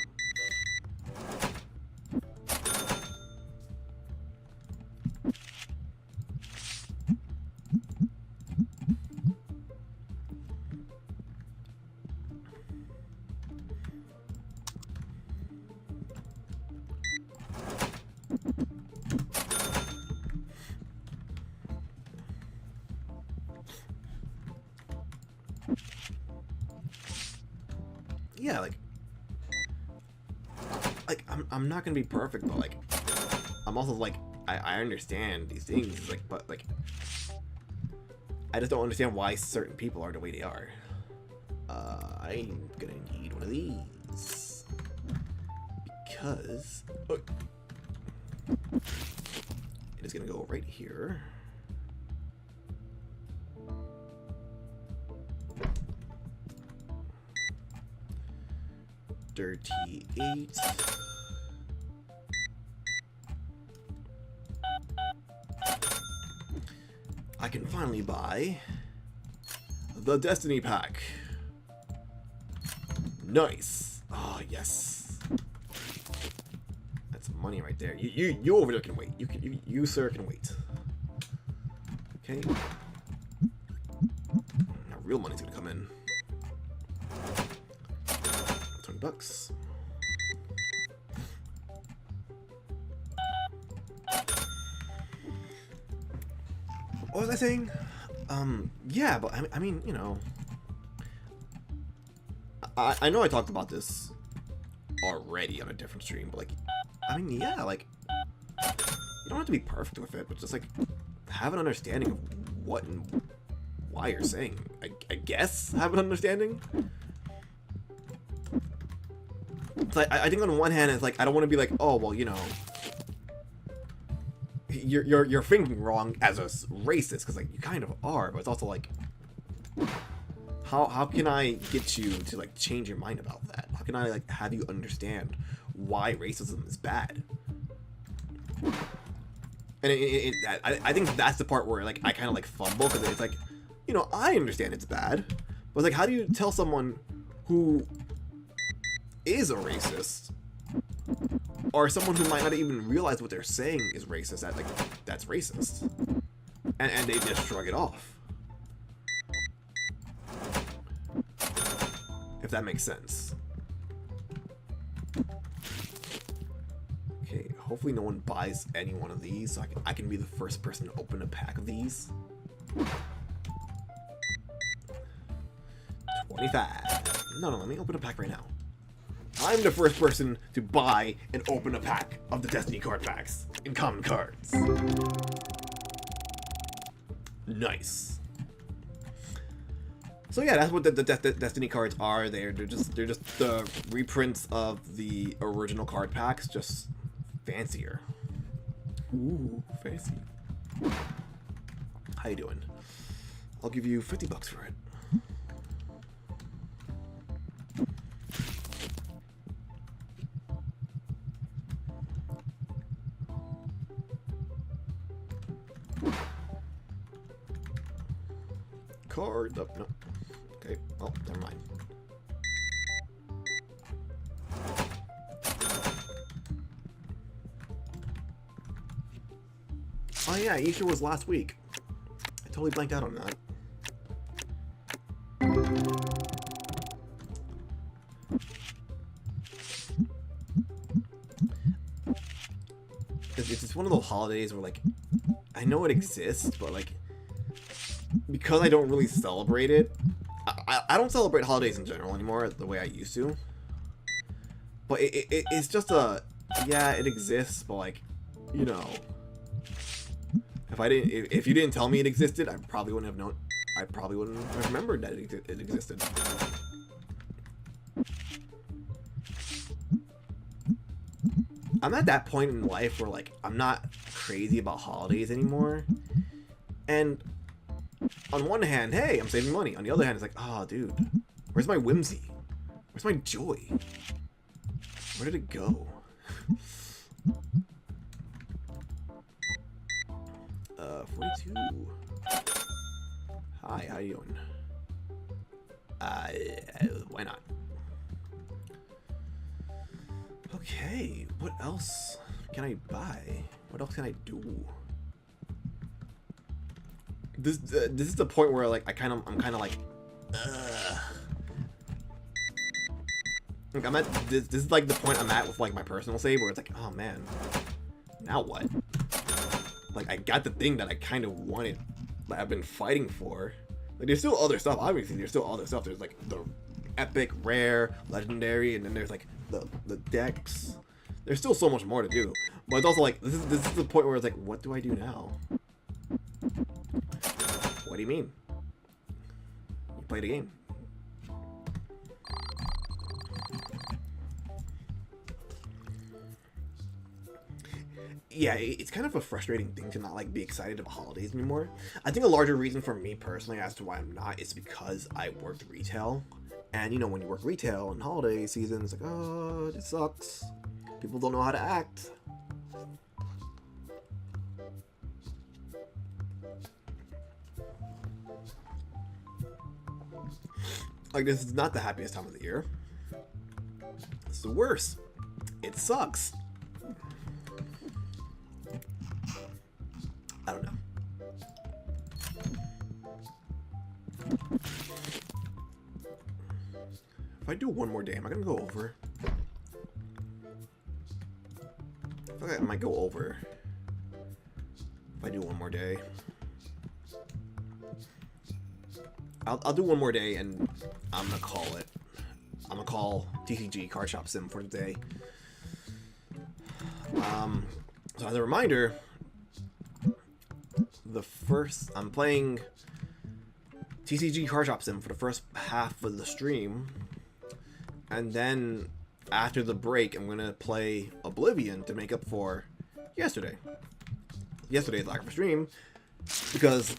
Yeah, like I'm not gonna be perfect, but like I'm also like I understand these things, like, but like I just don't understand why certain people are the way they are. I'm gonna need one of these because it is gonna go right here. $38. I can finally buy the Destiny pack. Nice. Oh, yes. That's money right there. You over there can wait. You sir can wait. Okay. Now real money's gonna come in. $20. What was I saying? Yeah, but I mean, you know, I know I talked about this already on a different stream, but like, I mean, yeah, like, you don't have to be perfect with it, but just like have an understanding of what and why you're saying. I guess have an understanding. It's like, I think on one hand, it's like, I don't want to be like, oh, well, you know, you're thinking wrong as a racist, because like you kind of are, but it's also like, how can I get you to like change your mind about that? How can I like have you understand why racism is bad? And I think that's the part where like I kind of like fumble, because it's like, you know, I understand it's bad, but like, how do you tell someone who is a racist, or someone who might not even realize what they're saying is racist, that like that's racist, and they just shrug it off. If that makes sense. Okay, hopefully no one buys any one of these, so I can be the first person to open a pack of these. 25. No, let me open a pack right now. I'm the first person to buy and open a pack of the Destiny card packs in common cards. Nice. So yeah, that's what the Destiny cards are. They're just the reprints of the original card packs, just fancier. Ooh, fancy. How you doing? I'll give you $50 for it. Card up, no. Okay, well, never mind. Oh yeah, Easter was last week. I totally blanked out on that. It's just one of those holidays where, like, I know it exists, but, like, because I don't really celebrate it, I don't celebrate holidays in general anymore the way I used to. But it's just a, yeah, it exists, but, like, you know, if you didn't tell me it existed, I probably wouldn't have known. I probably wouldn't have remembered that it existed. I'm at that point in life where, like, I'm not crazy about holidays anymore. And on one hand, hey, I'm saving money. On the other hand, it's like, oh, dude, where's my whimsy? Where's my joy? Where did it go? 42. Hi, how you doing? Why not? Okay, what else can I buy? What else can I do? This is the point where, like, I'm kind of like, like, I'm at this is like the point I'm at with, like, my personal save, where it's like, oh man, now what? Like, I got the thing that I kind of wanted, that I've been fighting for. Like, there's still other stuff. Obviously, there's still other stuff. There's, like, the epic, rare, legendary, and then there's, like, the decks. There's still so much more to do. But it's also like, this is the point where it's like, what do I do now? What do you mean? You play the game. Yeah, it's kind of a frustrating thing to not, like, be excited about holidays anymore. I think a larger reason for me personally as to why I'm not is because I worked retail. And, you know, when you work retail and holiday season, it's like, oh, it sucks. People don't know how to act. Like, this is not the happiest time of the year. It's the worst. It sucks. I don't know. If I do one more day, am I gonna go over? I feel like I might go over if I do one more day. I'll do one more day, and I'm gonna call it. I'm gonna call TCG Card Shop Sim for the day. So as a reminder, I'm playing TCG Card Shop Sim for the first half of the stream, and then after the break, I'm gonna play Oblivion to make up for yesterday's lack of a stream, because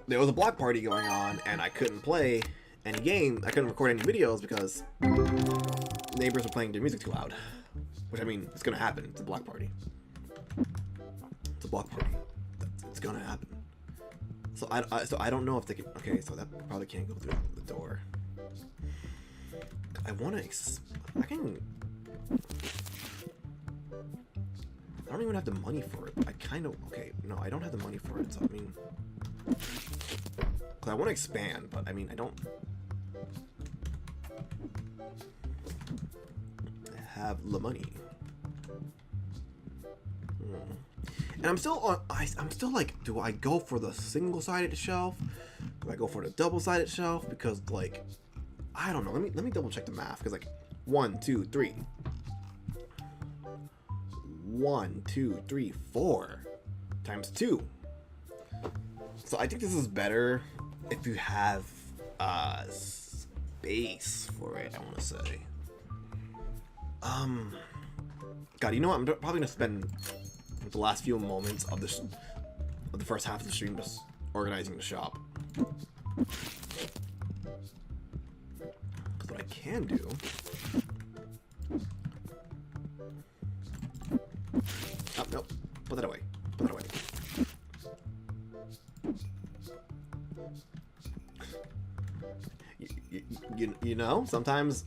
there was a block party going on and I couldn't play any game. I couldn't record any videos because neighbors were playing their music too loud. Which, I mean, it's gonna happen. It's a block party. It's a block party. It's gonna happen. So I don't know if they can. Okay, so that probably can't go through the door. I want to. I can... I don't even have the money for it. I kind of... Okay, no, I don't have the money for it, so I mean... Because I want to expand, but I mean, I don't... have the money. And I'm still on... I'm still like, do I go for the single-sided shelf? Do I go for the double-sided shelf? Because, like... I don't know. Let me double check the math. Because, like, 1, 2, 3... 1, 2, 3, 4 times 2. So I think this is better if you have space for it, I want to say. God, you know what? I'm probably gonna spend the last few moments of the first half of the stream just organizing the shop. Because what I can do. Oh, nope. Put that away. Put that away. You know, sometimes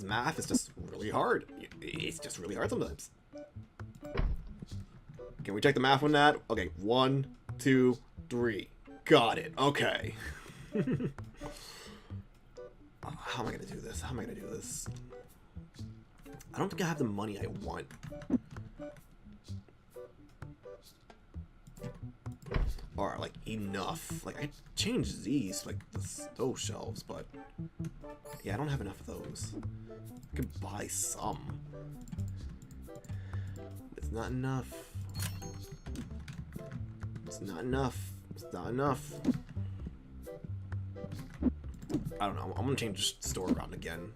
math is just really hard. It's just really hard sometimes. Can we check the math on that? Okay, 1, 2, 3. Got it. Okay. How am I gonna do this? How am I gonna do this? I don't think I have the money I want. Or like enough. Like I changed these like those shelves, but yeah, I don't have enough of those. I could buy some. It's not enough. It's not enough. It's not enough. I don't know. I'm gonna change the store around again.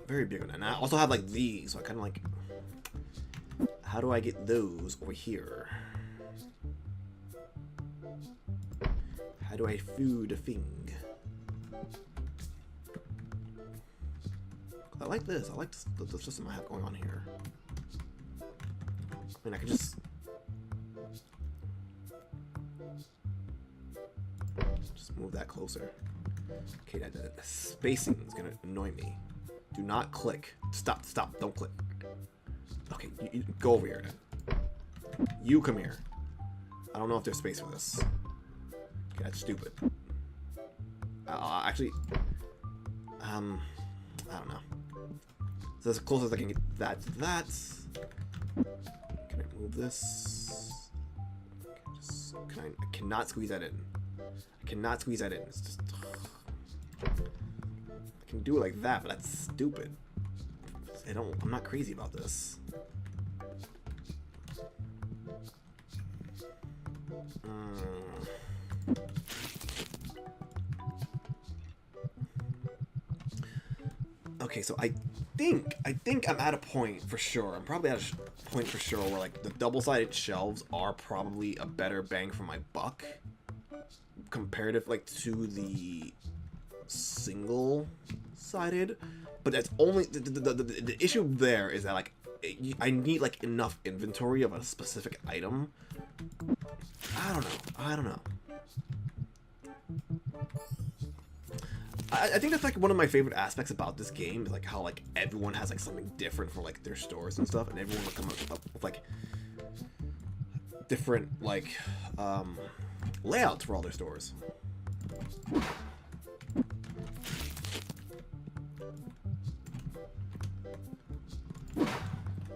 Very big one. And I also have like these, so I kind of like. How do I get those over here? How do I food a thing? I like this. I like the system I have going on here. I mean, I could just move that closer. Okay, that spacing is gonna annoy me. Do not click. Stop. Stop. Don't click. Okay, you go over here then. You come here. I don't know if there's space for this. Okay, that's stupid. Actually, I don't know. So as close as I can get that to that. Can I move this? I cannot squeeze that in. I cannot squeeze that in. It's just... I can do it like that, but that's stupid. I'm not crazy about this. Okay, so I think I'm at a point for sure. I'm probably at a point for sure where like the double-sided shelves are probably a better bang for my buck comparative like to the single-sided. But that's only the issue there is that like I need like enough inventory of a specific item. I don't know. I think that's like one of my favorite aspects about this game is like how like everyone has like something different for like their stores and stuff, and everyone will come up with like different like layouts for all their stores.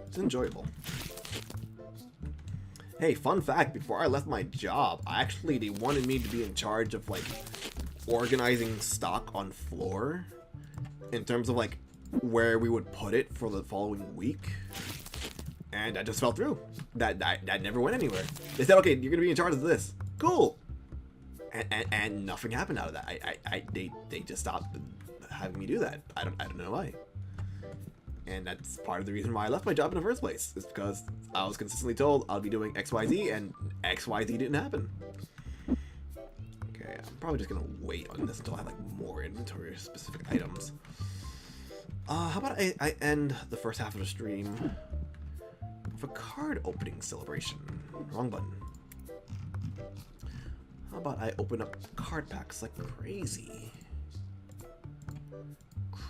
It's enjoyable. Hey, fun fact, before I left my job, they wanted me to be in charge of like organizing stock on floor in terms of like where we would put it for the following week, and that just fell through. That never went anywhere. They said, okay, you're gonna be in charge of this. Cool. And nothing happened out of that. They just stopped having me do that. I don't know why. And that's part of the reason why I left my job in the first place. Is because I was consistently told I'll be doing XYZ, and XYZ didn't happen. Okay, I'm probably just gonna wait on this until I have like more inventory of specific items. How about I end the first half of the stream with a card opening celebration? Wrong button. How about I open up card packs like crazy?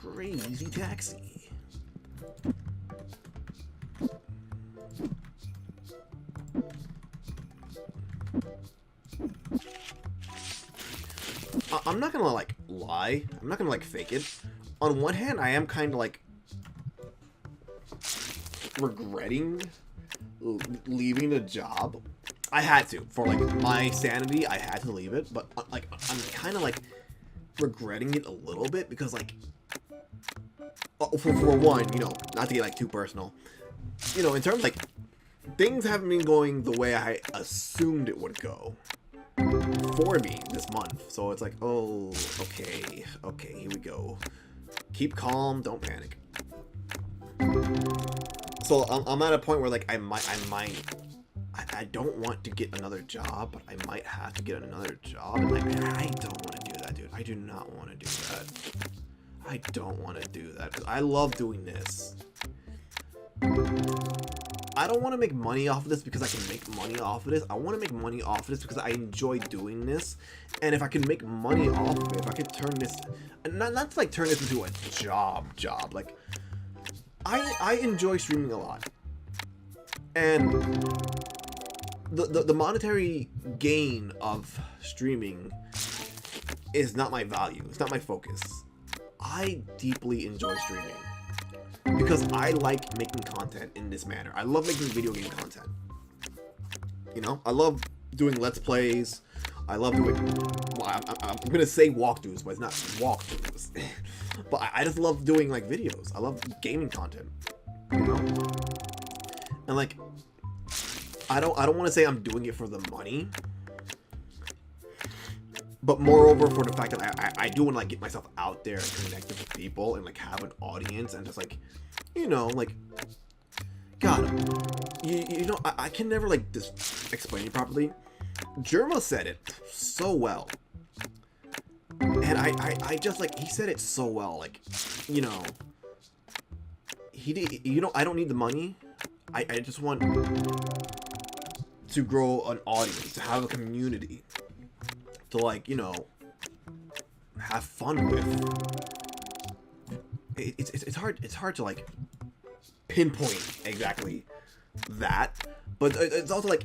crazy taxi. I'm not gonna like lie. I'm not gonna like fake it. On one hand, I am kind of like regretting leaving the job. I had to, for like my sanity, I had to leave it, but like I'm kind of like regretting it a little bit because like for one, you know, not to get like too personal, you know, in terms of, like, things haven't been going the way I assumed it would go for me this month. So it's like, oh, okay, here we go. Keep calm, don't panic. So I'm at a point where like I don't want to get another job, but I might have to get another job. And like, I don't want to do that, dude. I do not want to do that. I don't want to do that because I love doing this. I don't want to make money off of this because I can make money off of this. I want to make money off of this because I enjoy doing this. And if I can make money off of it, if I can turn this, not to like turn this into a job, like, I enjoy streaming a lot. And the monetary gain of streaming is not my value. It's not my focus. I deeply enjoy streaming because I like making content in this manner. I love making video game content. You know, I love doing Let's Plays. I love doing, well, I'm gonna say walkthroughs, but it's not walkthroughs. But I just love doing like videos. I love gaming content. You know, and like, I don't want to say I'm doing it for the money, but moreover for the fact that I do want to like get myself out there and connect with people and like have an audience and just like, you know, like, God, you know, I can never like just explain it properly. Germa said it so well, and I just like, he said it so well, like, you know, you know, I don't need the money. I just want to grow an audience, to have a community, to like, you know, have fun with. It's hard to like pinpoint exactly that, but it's also like,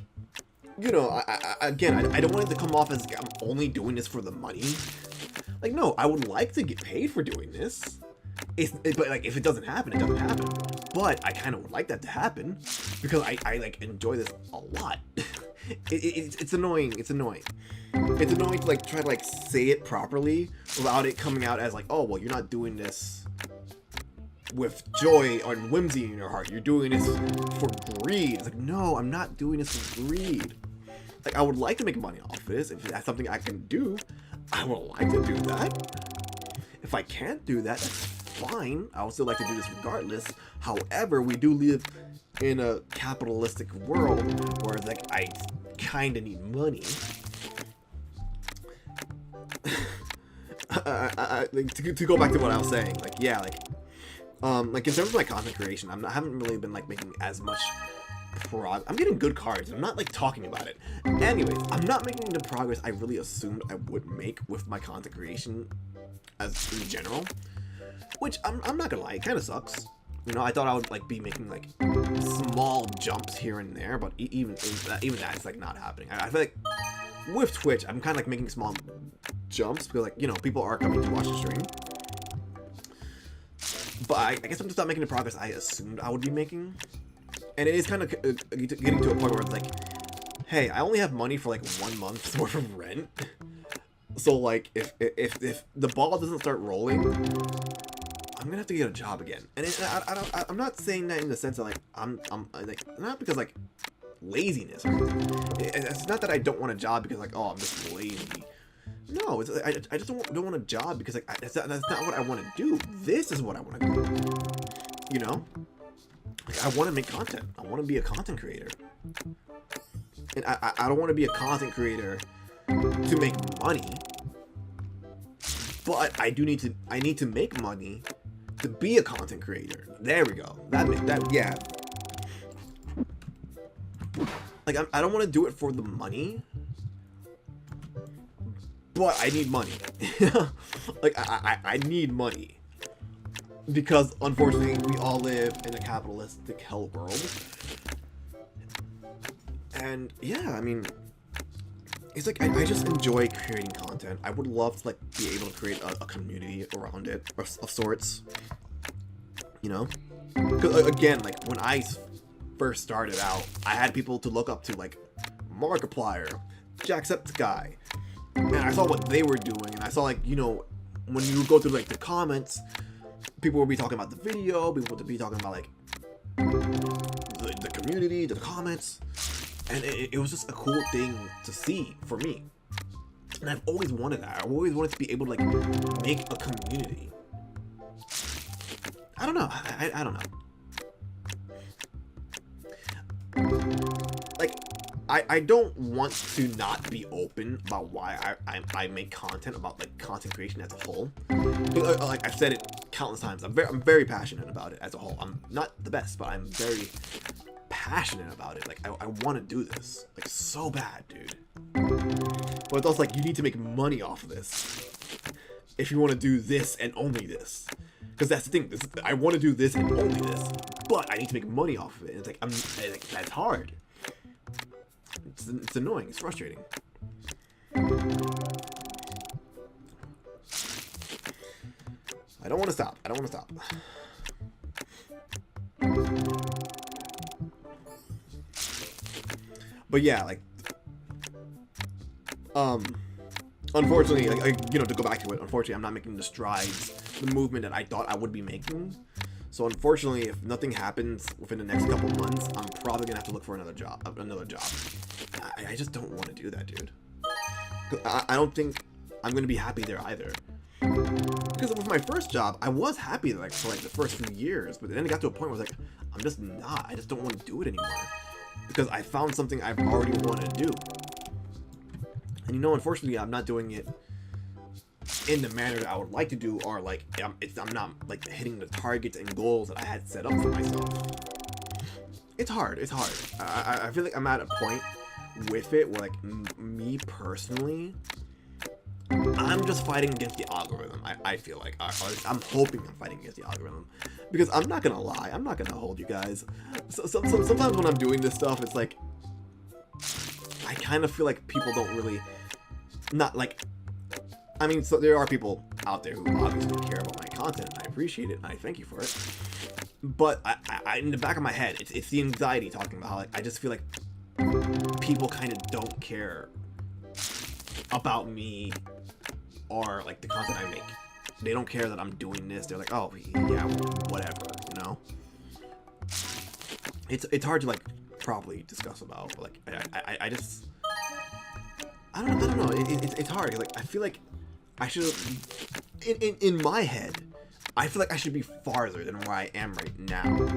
you know, I don't want it to come off as like I'm only doing this for the money. Like, no, I would like to get paid for doing this. But like, if it doesn't happen, it doesn't happen. But I kind of would like that to happen because I like enjoy this a lot. It's annoying. It's annoying. It's annoying to like try to like say it properly without it coming out as like, oh, well, you're not doing this with joy or whimsy in your heart. You're doing this for greed. It's like, no, I'm not doing this for greed. Like, I would like to make money off of this. If that's something I can do, I would like to do that. If I can't do that, that's fine. I would still like to do this regardless. However, we do live in a capitalistic world where it's like, I kind of need money. Like, to go back to what I was saying, like, yeah, like in terms of my content creation, I haven't really been like making as much progress. I'm getting good cards. I'm not like talking about it. Anyways, I'm not making the progress I really assumed I would make with my content creation as in general, which I'm not gonna lie, it kind of sucks. You know, I thought I would like be making like small jumps here and there, but even that's like not happening. I feel like with Twitch, I'm kind of like making small jumps because like, you know, people are coming to watch the stream. But I guess I'm just not making the progress I assumed I would be making. And it is kind of getting to a point where it's like, hey, I only have money for like 1 month's worth of rent. So like, if the ball doesn't start rolling, I'm gonna have to get a job again. And I'm not saying that in the sense of like, I'm like, not because like laziness or anything. It's not that I don't want a job because like, oh, I'm just lazy. No, it's, I just don't want a job because like that's not what I want to do. This is what I want to do. You know, like, I want to make content. I want to be a content creator, and I don't want to be a content creator to make money. But I need to make money to be a content creator. There we go. That yeah. Like I don't want to do it for the money. But I need money. Like, I need money. because unfortunately we all live in a capitalistic hell world. And yeah, I mean, it's like I just enjoy creating content. I would love to like be able to create a community around it of sorts, you know? Because again, like when I first started out, I had people to look up to, like Markiplier, Jacksepticeye, and I saw what they were doing, and I saw, like, you know, when you go through like the comments, people would be talking about the video, people would be talking about like the community, the comments, and it was just a cool thing to see for me. And I've always wanted that. I've always wanted to be able to like make a community. I don't know. I don't know. Like, I don't want to not be open about why I make content, about like content creation as a whole. Like I've said it countless times. I'm very passionate about it as a whole. I'm not the best, but I'm very passionate about it. Like I want to do this like so bad, dude. But it's also like you need to make money off of this if you want to do this and only this. Because that's the thing. I want to do this and only this, but I need to make money off of it. And it's like that's hard. It's annoying. It's frustrating. I don't want to stop. I don't want to stop. But yeah, like, unfortunately, like, you know, to go back to it, unfortunately, I'm not making the strides, the movement that I thought I would be making. So unfortunately, if nothing happens within the next couple months, I'm probably gonna have to look for another job. I just don't want to do that, dude. I don't think I'm gonna be happy there either. Because with my first job, I was happy like for like the first few years, but then it got to a point where I was like, I'm just not. I just don't want to do it anymore because I found something I've already wanted to do. And you know, unfortunately, I'm not doing it in the manner that I would like to do, or like I'm not like hitting the targets and goals that I had set up for myself. It's hard. It's hard. I feel like I'm at a point with it where like me personally, I'm just fighting against the algorithm. I feel like I'm hoping I'm fighting against the algorithm, because I'm not gonna lie, I'm not gonna hold you guys. Sometimes when I'm doing this stuff, it's like I kind of feel like people don't really, not like, I mean, so there are people out there who obviously care about my content, and I appreciate it, and I thank you for it. But I in the back of my head, it's the anxiety talking about how like I just feel like people kind of don't care about me or like the content I make. They don't care that I'm doing this. They're like, oh yeah, whatever, you know. It's hard to like properly discuss about. But, like I just I don't know. It's hard. Like I feel like I should in my head, I feel like I should be farther than where I am right now.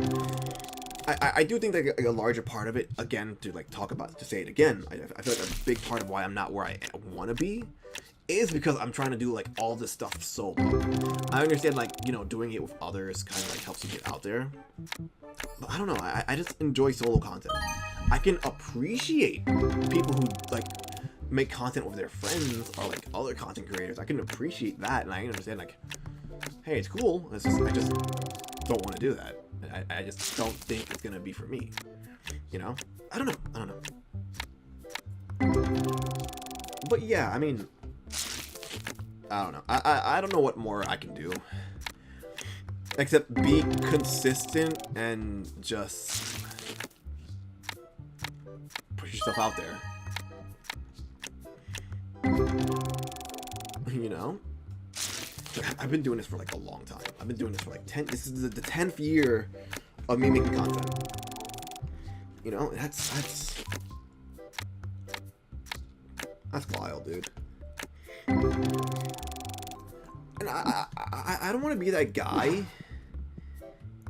I do think that a larger part of it, again, to like talk about, to say it again, I feel like a big part of why I'm not where I want to be is because I'm trying to do like all this stuff solo. I understand, like, you know, doing it with others kind of like helps you get out there, but I don't know, I just enjoy solo content. I can appreciate people who like make content with their friends or like other content creators. I can appreciate that, and I understand like, hey, it's cool. It's just I just don't want to do that. I just don't think it's gonna be for me. You know? I don't know. But yeah, I mean, I don't know. I don't know what more I can do. Except be consistent and just push yourself out there. You know? I've been doing this for like a long time. I've been doing this for like this is the 10th year of me making content. You know, that's wild, dude. And I don't want to be that guy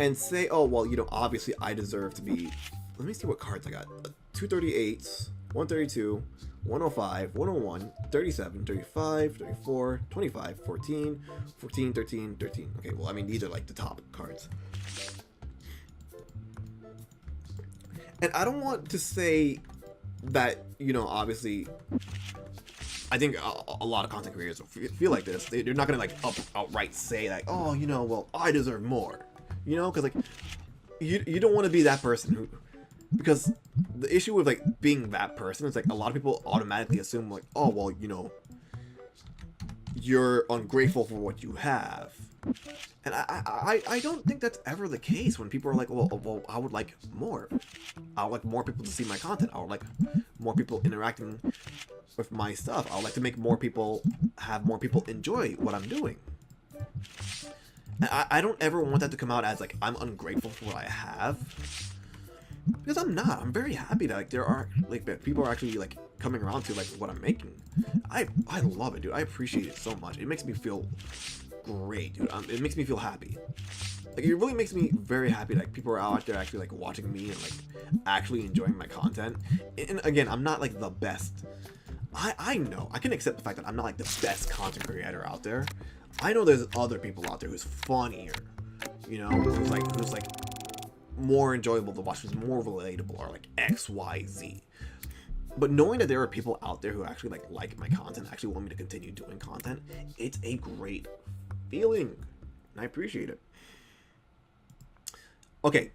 and say, oh, well, you know, obviously I deserve to be. Let me see what cards I got. 238s, 132, 105, 101, 37, 35, 34, 25, 14, 14, 13, 13. Okay, well, I mean, these are like the top cards. And I don't want to say that, you know, obviously I think a lot of content creators will feel like this. They're not gonna like outright say like, oh, you know, well, I deserve more, you know, because like you don't want to be that person who, because the issue with like being that person is like a lot of people automatically assume like, oh, well, you know, you're ungrateful for what you have. And I don't think that's ever the case when people are like, well, I would like more. I would like more people to see my content. I would like more people interacting with my stuff. I would like to make more people, have more people enjoy what I'm doing. And I don't ever want that to come out as like I'm ungrateful for what I have. Because I'm not. I'm very happy that like there are like that people are actually like coming around to like what I'm making. I love it, dude. I appreciate it so much. It makes me feel great, dude. It makes me feel happy. Like it really makes me very happy that like, people are out there actually like watching me and like actually enjoying my content. And again, I'm not like the best. I know I can accept the fact that I'm not like the best content creator out there. I know there's other people out there who's funnier, you know, who's like more enjoyable to watch, who's more relatable, or like XYZ. But knowing that there are people out there who actually like my content, actually want me to continue doing content, it's a great feeling, and I appreciate it. Okay,